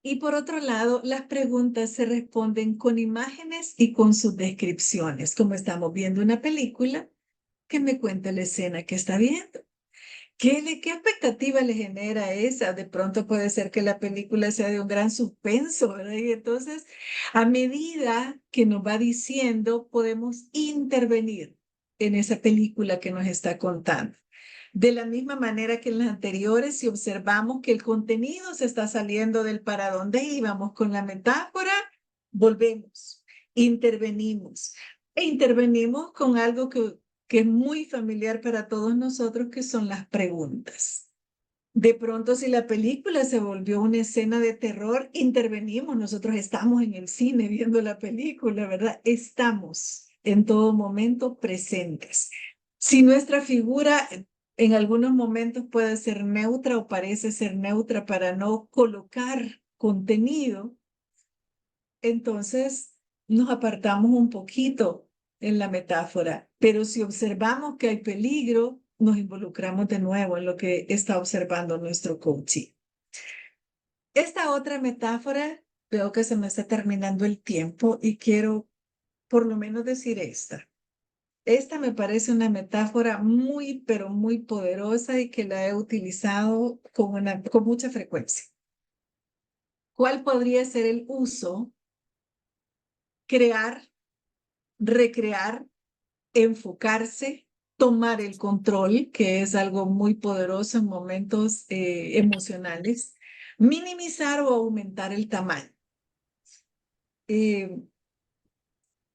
B: Y por otro lado, las preguntas se responden con imágenes y con sus descripciones, como estamos viendo una película que me cuenta la escena que está viendo. ¿Qué expectativa le genera esa? De pronto puede ser que la película sea de un gran suspenso, ¿verdad? Y entonces, a medida que nos va diciendo, podemos intervenir en esa película que nos está contando. De la misma manera que en las anteriores, si observamos que el contenido se está saliendo del para dónde íbamos con la metáfora, volvemos, intervenimos. E intervenimos con algo que es muy familiar para todos nosotros, que son las preguntas. De pronto, si la película se volvió una escena de terror, intervenimos. Nosotros estamos en el cine viendo la película, ¿verdad? Estamos en todo momento presentes. Si nuestra figura en algunos momentos puede ser neutra o parece ser neutra para no colocar contenido, entonces nos apartamos un poquito en la metáfora. Pero si observamos que hay peligro, nos involucramos de nuevo en lo que está observando nuestro coachee. Esta otra metáfora, veo que se me está terminando el tiempo y quiero por lo menos decir esta. Esta me parece una metáfora muy, pero muy poderosa y que la he utilizado con mucha frecuencia. ¿Cuál podría ser el uso? Crear, recrear, enfocarse, tomar el control, que es algo muy poderoso en momentos emocionales, minimizar o aumentar el tamaño.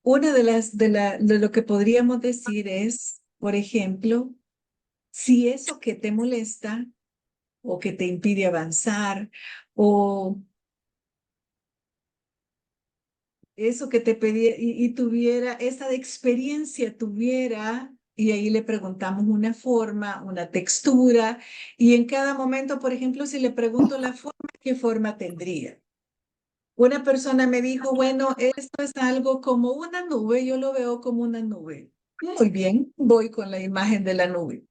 B: Una de lo que podríamos decir es, por ejemplo, si eso que te molesta o que te impide avanzar o eso que te pedía y tuviera, esa experiencia tuviera, y ahí le preguntamos una forma, una textura, y en cada momento, por ejemplo, si le pregunto la forma, ¿qué forma tendría? Una persona me dijo, bueno, esto es algo como una nube, yo lo veo como una nube. Muy bien, voy con la imagen de la nube.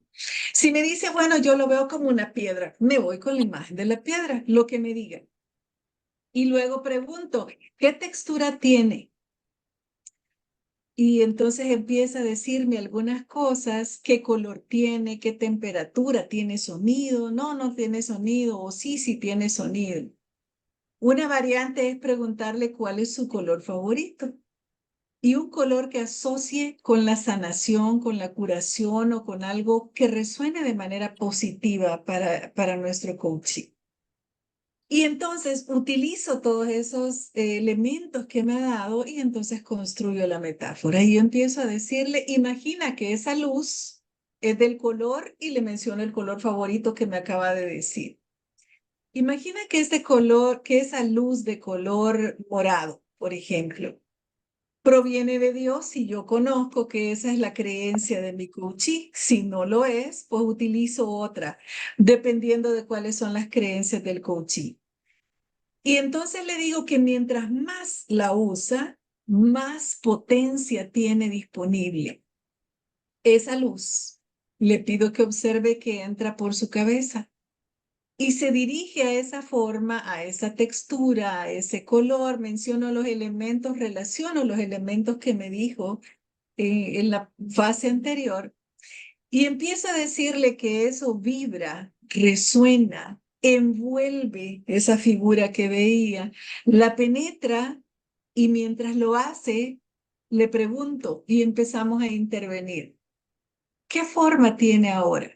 B: Si me dice, bueno, yo lo veo como una piedra, me voy con la imagen de la piedra, lo que me diga. Y luego pregunto, ¿qué textura tiene? Y entonces empieza a decirme algunas cosas, qué color tiene, qué temperatura, tiene sonido, no tiene sonido, o sí tiene sonido. Una variante es preguntarle cuál es su color favorito y un color que asocie con la sanación, con la curación o con algo que resuene de manera positiva para nuestro coaching. Y entonces utilizo todos esos elementos que me ha dado y entonces construyo la metáfora. Y yo empiezo a decirle, imagina que esa luz es del color y le menciono el color favorito que me acaba de decir. Imagina que ese color, que esa luz de color morado, por ejemplo, proviene de Dios y yo conozco que esa es la creencia de mi coachee. Si no lo es, pues utilizo otra, dependiendo de cuáles son las creencias del coachee. Y entonces le digo que mientras más la usa, más potencia tiene disponible. Esa luz, le pido que observe que entra por su cabeza y se dirige a esa forma, a esa textura, a ese color. Menciono los elementos, relaciono los elementos que me dijo en la fase anterior y empiezo a decirle que eso vibra, resuena, envuelve esa figura que veía, la penetra y mientras lo hace, le pregunto y empezamos a intervenir. ¿Qué forma tiene ahora?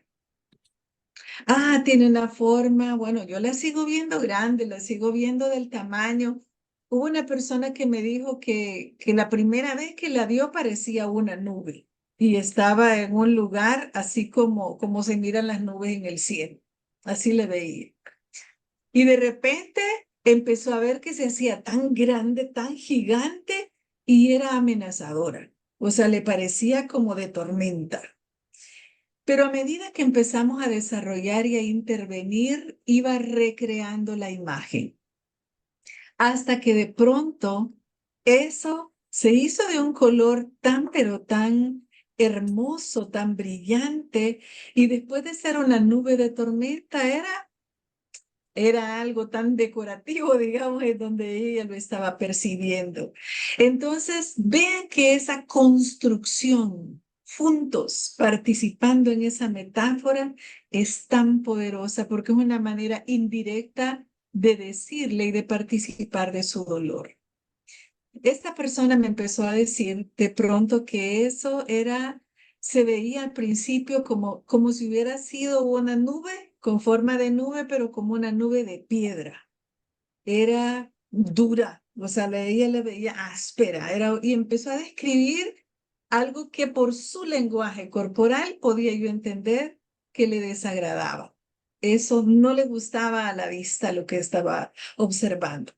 B: Ah, tiene una forma, bueno, yo la sigo viendo grande, la sigo viendo del tamaño. Hubo una persona que me dijo que la primera vez que la vio parecía una nube y estaba en un lugar así como se miran las nubes en el cielo. Así le veía. Y de repente empezó a ver que se hacía tan grande, tan gigante y era amenazadora. O sea, le parecía como de tormenta. Pero a medida que empezamos a desarrollar y a intervenir, iba recreando la imagen, hasta que de pronto eso se hizo de un color tan, pero tan hermoso, tan brillante, y después de ser una nube de tormenta, era algo tan decorativo, digamos, en donde ella lo estaba percibiendo. Entonces, vean que esa construcción, juntos, participando en esa metáfora, es tan poderosa porque es una manera indirecta de decirle y de participar de su dolor. Esta persona me empezó a decir de pronto que eso se veía al principio como si hubiera sido una nube con forma de nube, pero como una nube de piedra. Era dura, o sea, ella le veía áspera, y empezó a describir algo que por su lenguaje corporal podía yo entender que le desagradaba. Eso no le gustaba a la vista lo que estaba observando.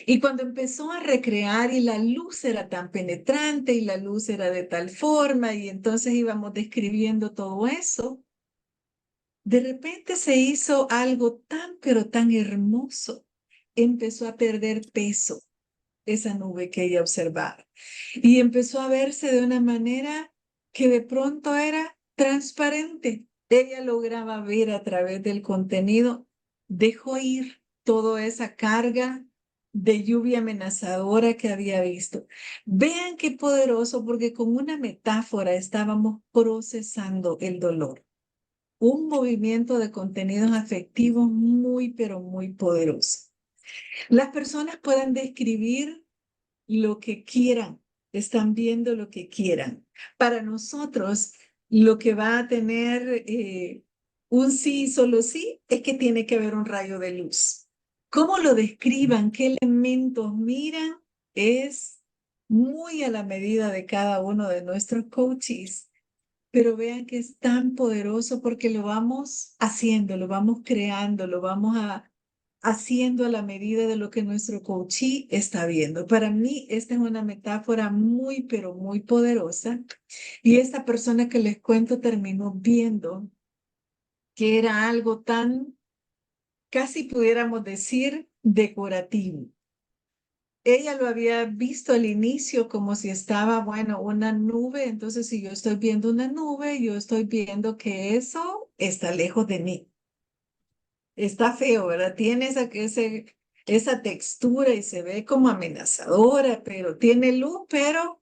B: Y cuando empezó a recrear y la luz era tan penetrante y la luz era de tal forma y entonces íbamos describiendo todo eso, de repente se hizo algo tan, pero tan hermoso. Empezó a perder peso esa nube que ella observaba y empezó a verse de una manera que de pronto era transparente. Ella lograba ver a través del contenido, dejó ir toda esa carga de lluvia amenazadora que había visto. Vean qué poderoso, porque con una metáfora estábamos procesando el dolor. Un movimiento de contenidos afectivos muy, pero muy poderoso. Las personas pueden describir lo que quieran, están viendo lo que quieran. Para nosotros, lo que va a tener un sí, solo sí, es que tiene que haber un rayo de luz. Cómo lo describan, qué elementos miran, es muy a la medida de cada uno de nuestros coaches. Pero vean que es tan poderoso porque lo vamos haciendo, lo vamos creando, lo vamos haciendo a la medida de lo que nuestro coachee está viendo. Para mí, esta es una metáfora muy, pero muy poderosa. Y esta persona que les cuento terminó viendo que era algo tan, casi pudiéramos decir, decorativo. Ella lo había visto al inicio como si estaba, bueno, una nube. Entonces, si yo estoy viendo una nube, yo estoy viendo que eso está lejos de mí. Está feo, ¿verdad? Tiene esa textura y se ve como amenazadora, pero tiene luz, pero...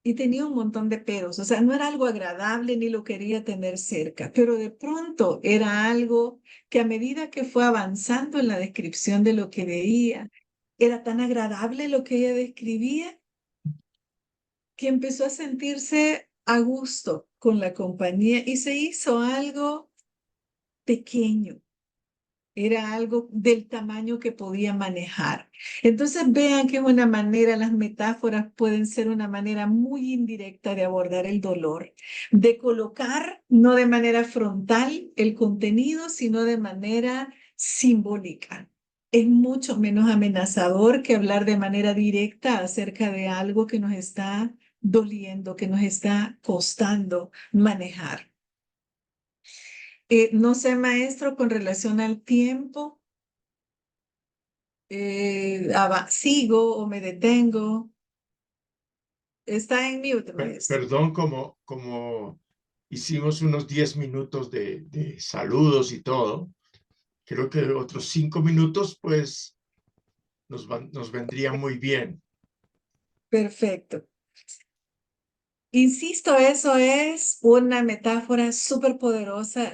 B: Y tenía un montón de peros, o sea, no era algo agradable ni lo quería tener cerca, pero de pronto era algo que a medida que fue avanzando en la descripción de lo que veía, era tan agradable lo que ella describía que empezó a sentirse a gusto con la compañía y se hizo algo pequeño. Era algo del tamaño que podía manejar. Entonces vean que es una manera, las metáforas pueden ser una manera muy indirecta de abordar el dolor, de colocar no de manera frontal el contenido, sino de manera simbólica. Es mucho menos amenazador que hablar de manera directa acerca de algo que nos está doliendo, que nos está costando manejar. No sé, maestro, con relación al tiempo, sigo o me detengo. Está en mute, maestro.
A: Perdón, como hicimos unos 10 minutos de saludos y todo, creo que otros 5 minutos, pues, nos vendría muy bien.
B: Perfecto. Insisto, eso es una metáfora súper poderosa,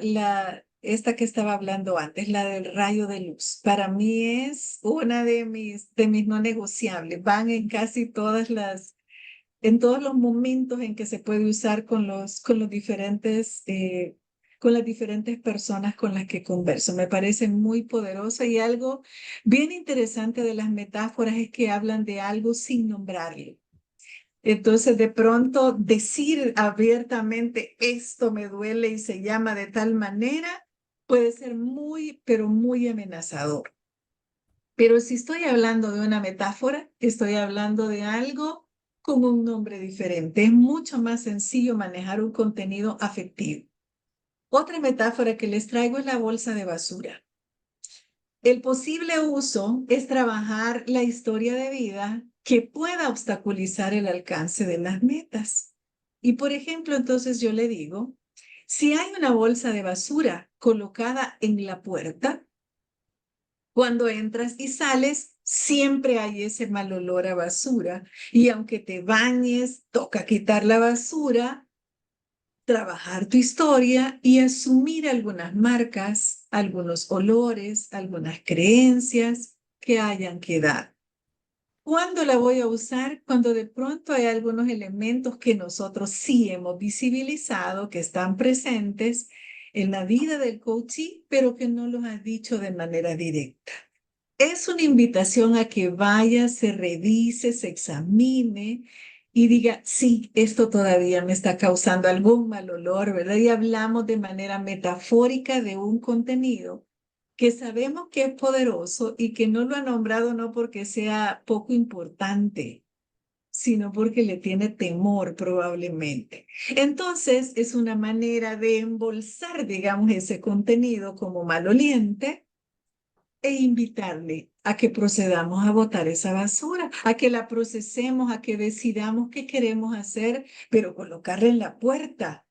B: esta que estaba hablando antes, la del rayo de luz. Para mí es una de mis no negociables. Van en casi en todos los momentos en que se puede usar con las diferentes personas con las que converso. Me parece muy poderosa y algo bien interesante de las metáforas es que hablan de algo sin nombrarlo. Entonces, de pronto, decir abiertamente esto me duele y se llama de tal manera puede ser muy, pero muy amenazador. Pero si estoy hablando de una metáfora, estoy hablando de algo con un nombre diferente. Es mucho más sencillo manejar un contenido afectivo. Otra metáfora que les traigo es la bolsa de basura. El posible uso es trabajar la historia de vida que pueda obstaculizar el alcance de las metas. Y por ejemplo, entonces yo le digo, si hay una bolsa de basura colocada en la puerta, cuando entras y sales, siempre hay ese mal olor a basura. Y aunque te bañes, toca quitar la basura, trabajar tu historia y asumir algunas marcas, algunos olores, algunas creencias que hayan quedado. ¿Cuándo la voy a usar? Cuando de pronto hay algunos elementos que nosotros sí hemos visibilizado, que están presentes en la vida del coachee, pero que no los ha dicho de manera directa. Es una invitación a que vaya, se revise, se examine y diga, sí, esto todavía me está causando algún mal olor, ¿verdad? Y hablamos de manera metafórica de un contenido que sabemos que es poderoso y que no lo ha nombrado no porque sea poco importante, sino porque le tiene temor probablemente. Entonces, es una manera de embolsar, digamos, ese contenido como maloliente e invitarle a que procedamos a botar esa basura, a que la procesemos, a que decidamos qué queremos hacer, pero colocarla en la puerta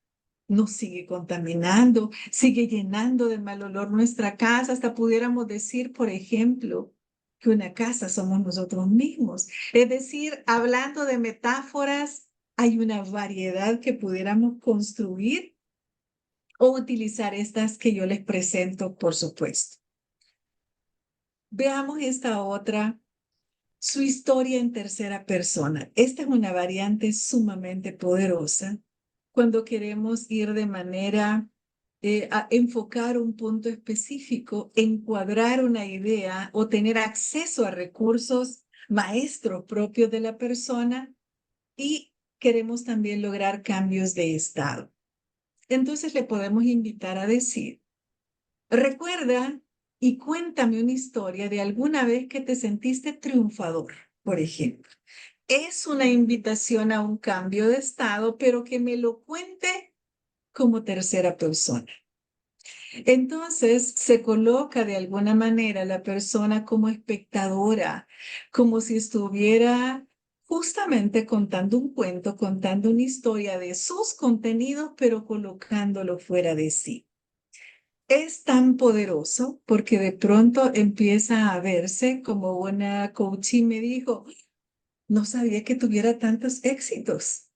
B: nos sigue contaminando, sigue llenando de mal olor nuestra casa. Hasta pudiéramos decir, por ejemplo, que una casa somos nosotros mismos. Es decir, hablando de metáforas, hay una variedad que pudiéramos construir o utilizar estas que yo les presento, por supuesto. Veamos esta otra, su historia en tercera persona. Esta es una variante sumamente poderosa cuando queremos ir de manera a enfocar un punto específico, encuadrar una idea o tener acceso a recursos maestros propios de la persona y queremos también lograr cambios de estado. Entonces le podemos invitar a decir, recuerda y cuéntame una historia de alguna vez que te sentiste triunfador, por ejemplo. Es una invitación a un cambio de estado, pero que me lo cuente como tercera persona. Entonces se coloca de alguna manera la persona como espectadora, como si estuviera justamente contando un cuento, contando una historia de sus contenidos, pero colocándolo fuera de sí. Es tan poderoso porque de pronto empieza a verse como una coach y me dijo, no sabía que tuviera tantos éxitos.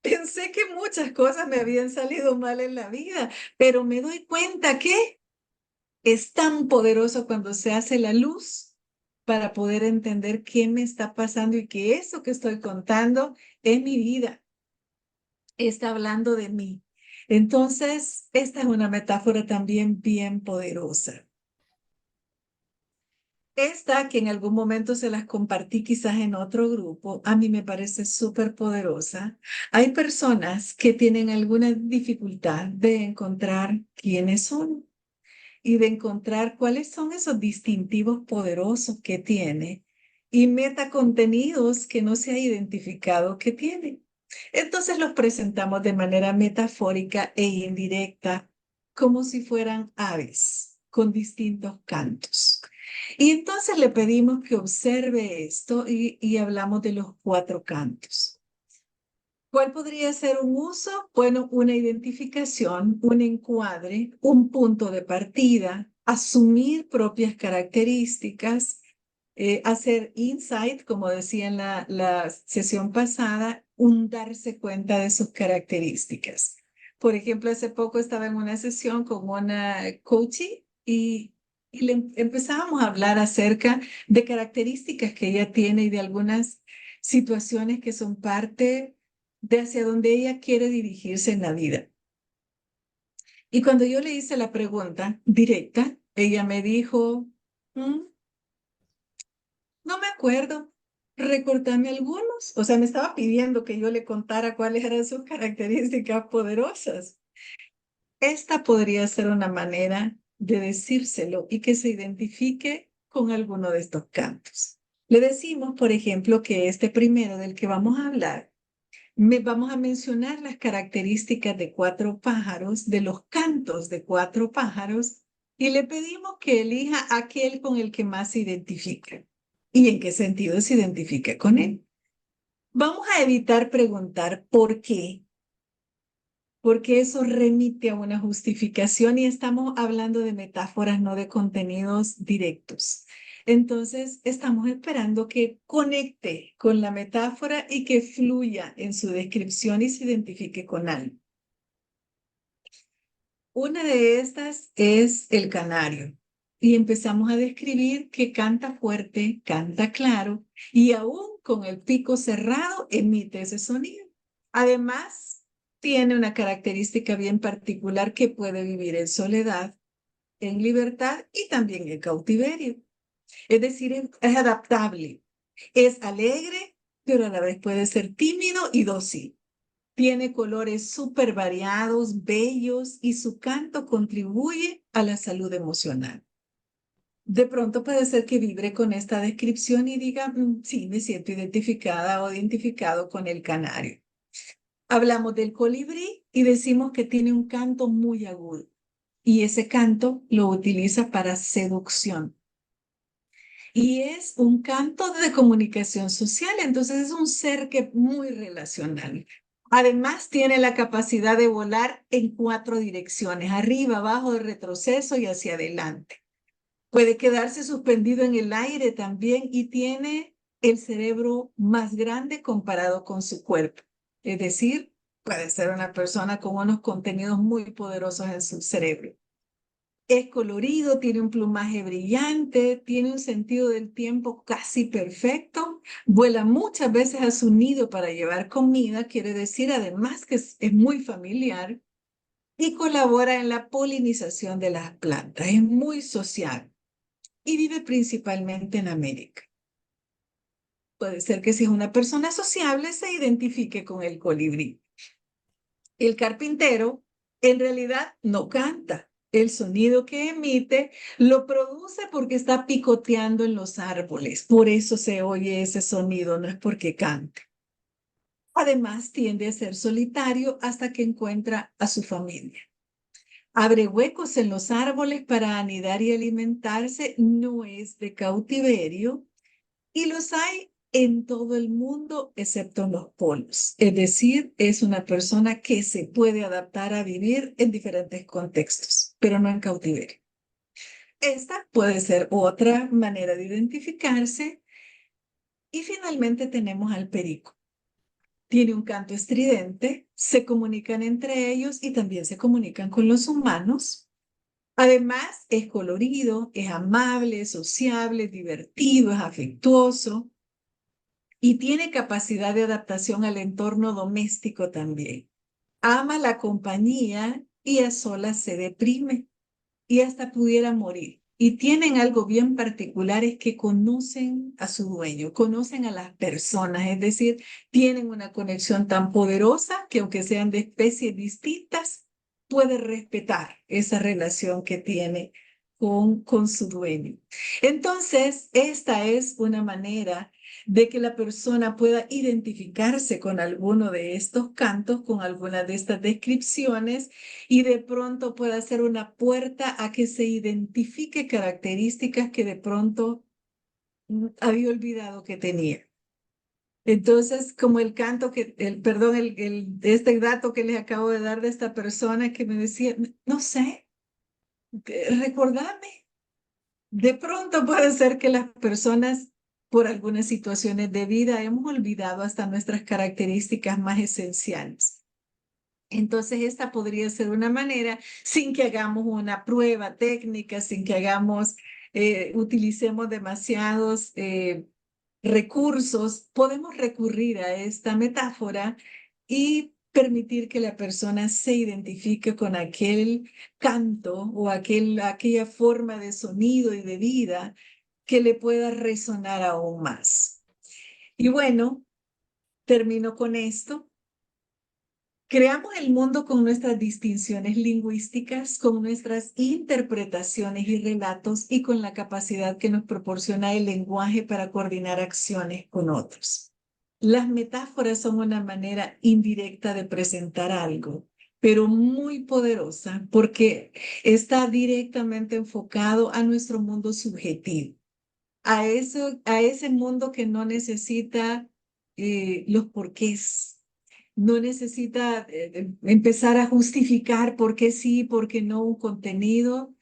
B: Pensé que muchas cosas me habían salido mal en la vida, pero me doy cuenta que es tan poderoso cuando se hace la luz para poder entender qué me está pasando y que eso que estoy contando es mi vida, está hablando de mí. Entonces, esta es una metáfora también bien poderosa. Esta, que en algún momento se las compartí quizás en otro grupo, a mí me parece súper poderosa. Hay personas que tienen alguna dificultad de encontrar quiénes son y de encontrar cuáles son esos distintivos poderosos que tiene y metacontenidos que no se ha identificado que tiene. Entonces los presentamos de manera metafórica e indirecta, como si fueran aves con distintos cantos. Y entonces le pedimos que observe esto y hablamos de los 4 cantos. ¿Cuál podría ser un uso? Bueno, una identificación, un encuadre, un punto de partida, asumir propias características, hacer insight, como decía en la sesión pasada, un darse cuenta de sus características. Por ejemplo, hace poco estaba en una sesión con una coachee y le empezábamos a hablar acerca de características que ella tiene y de algunas situaciones que son parte de hacia donde ella quiere dirigirse en la vida. Y cuando yo le hice la pregunta directa, ella me dijo, no me acuerdo, recordame algunos. O sea, me estaba pidiendo que yo le contara cuáles eran sus características poderosas. Esta podría ser una manera de decírselo y que se identifique con alguno de estos cantos. Le decimos, por ejemplo, que este primero del que vamos a hablar, vamos a mencionar las características de 4 pájaros, de los cantos de 4 pájaros, y le pedimos que elija aquel con el que más se identifique. ¿Y en qué sentido se identifica con él? Vamos a evitar preguntar por qué, porque eso remite a una justificación y estamos hablando de metáforas, no de contenidos directos. Entonces, estamos esperando que conecte con la metáfora y que fluya en su descripción y se identifique con algo. Una de estas es el canario. Y empezamos a describir que canta fuerte, canta claro y aún con el pico cerrado emite ese sonido. Además, tiene una característica bien particular que puede vivir en soledad, en libertad y también en cautiverio. Es decir, es adaptable, es alegre, pero a la vez puede ser tímido y dócil. Tiene colores súper variados, bellos y su canto contribuye a la salud emocional. de pronto puede ser que vibre con esta descripción y diga, sí, me siento identificada o identificado con el canario. Hablamos del colibrí y decimos que tiene un canto muy agudo y ese canto lo utiliza para seducción. Y es un canto de comunicación social, entonces es un ser que muy relacional. Además, tiene la capacidad de volar en 4 direcciones, arriba, abajo, de retroceso y hacia adelante. Puede quedarse suspendido en el aire también y tiene el cerebro más grande comparado con su cuerpo. Es decir, puede ser una persona con unos contenidos muy poderosos en su cerebro. Es colorido, tiene un plumaje brillante, tiene un sentido del tiempo casi perfecto, vuela muchas veces a su nido para llevar comida, quiere decir además que es muy familiar y colabora en la polinización de las plantas, es muy social y vive principalmente en América. Puede ser que si es una persona sociable se identifique con el colibrí. El carpintero en realidad no canta. El sonido que emite lo produce porque está picoteando en los árboles. Por eso se oye ese sonido, no es porque cante. Además, tiende a ser solitario hasta que encuentra a su familia. Abre huecos en los árboles para anidar y alimentarse. No es de cautiverio y los hay en todo el mundo excepto en los polos. Es decir, es una persona que se puede adaptar a vivir en diferentes contextos, pero no en cautiverio. Esta puede ser otra manera de identificarse. Y finalmente tenemos al perico. Tiene un canto estridente, se comunican entre ellos y también se comunican con los humanos. Además, es colorido, es amable, es sociable, es divertido, es afectuoso y tiene capacidad de adaptación al entorno doméstico también. Ama la compañía y a solas se deprime y hasta pudiera morir. Y tienen algo bien particular, es que conocen a su dueño, conocen a las personas, es decir, tienen una conexión tan poderosa que aunque sean de especies distintas, puede respetar esa relación que tiene con su dueño. Entonces, esta es una manera de que la persona pueda identificarse con alguno de estos cantos, con alguna de estas descripciones y de pronto pueda ser una puerta a que se identifique características que de pronto había olvidado que tenía. Entonces, como el canto perdón, este dato que les acabo de dar de esta persona que me decía, no sé, recordame. De pronto puede ser que las personas, por algunas situaciones de vida, hemos olvidado hasta nuestras características más esenciales. Entonces, esta podría ser una manera, sin que hagamos una prueba técnica, sin que utilicemos demasiados recursos, podemos recurrir a esta metáfora y permitir que la persona se identifique con aquel canto o aquella forma de sonido y de vida que le pueda resonar aún más. Y bueno, termino con esto. Creamos el mundo con nuestras distinciones lingüísticas, con nuestras interpretaciones y relatos y con la capacidad que nos proporciona el lenguaje para coordinar acciones con otros. Las metáforas son una manera indirecta de presentar algo, pero muy poderosa porque está directamente enfocado a nuestro mundo subjetivo, a ese mundo que no necesita los porqués. No necesita empezar a justificar por qué sí, por qué no un contenido,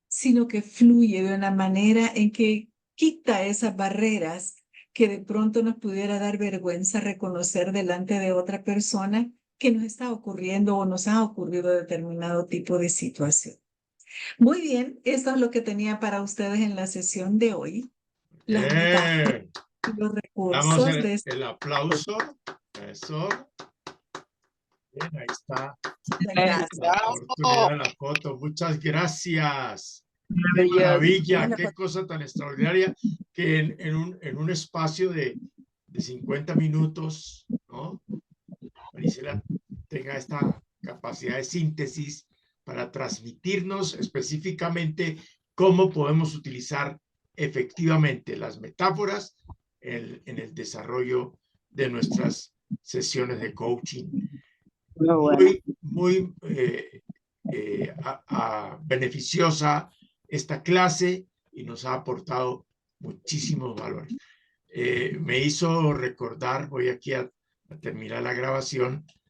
B: sino que fluye de una manera en que quita esas barreras que de pronto nos pudiera dar vergüenza reconocer delante de otra persona que nos está ocurriendo o nos ha ocurrido determinado tipo de situación. Muy bien, esto es lo que tenía para ustedes en la sesión de hoy. Las metáforas y los
A: Damos
B: recursos de
A: el aplauso. Eso. Bien, ahí está.
B: Gracias.
A: La oportunidad de la foto. Muchas gracias. Qué
D: Maravilloso.
A: maravilla, qué cosa tan extraordinaria que en un espacio de 50 minutos, ¿no? Marisela tenga esta capacidad de síntesis para transmitirnos específicamente cómo podemos utilizar efectivamente las metáforas en el desarrollo de nuestras sesiones de coaching.
E: Muy bueno.
A: Muy beneficiosa esta clase y nos ha aportado muchísimos valores. Me hizo recordar, voy aquí a terminar la grabación,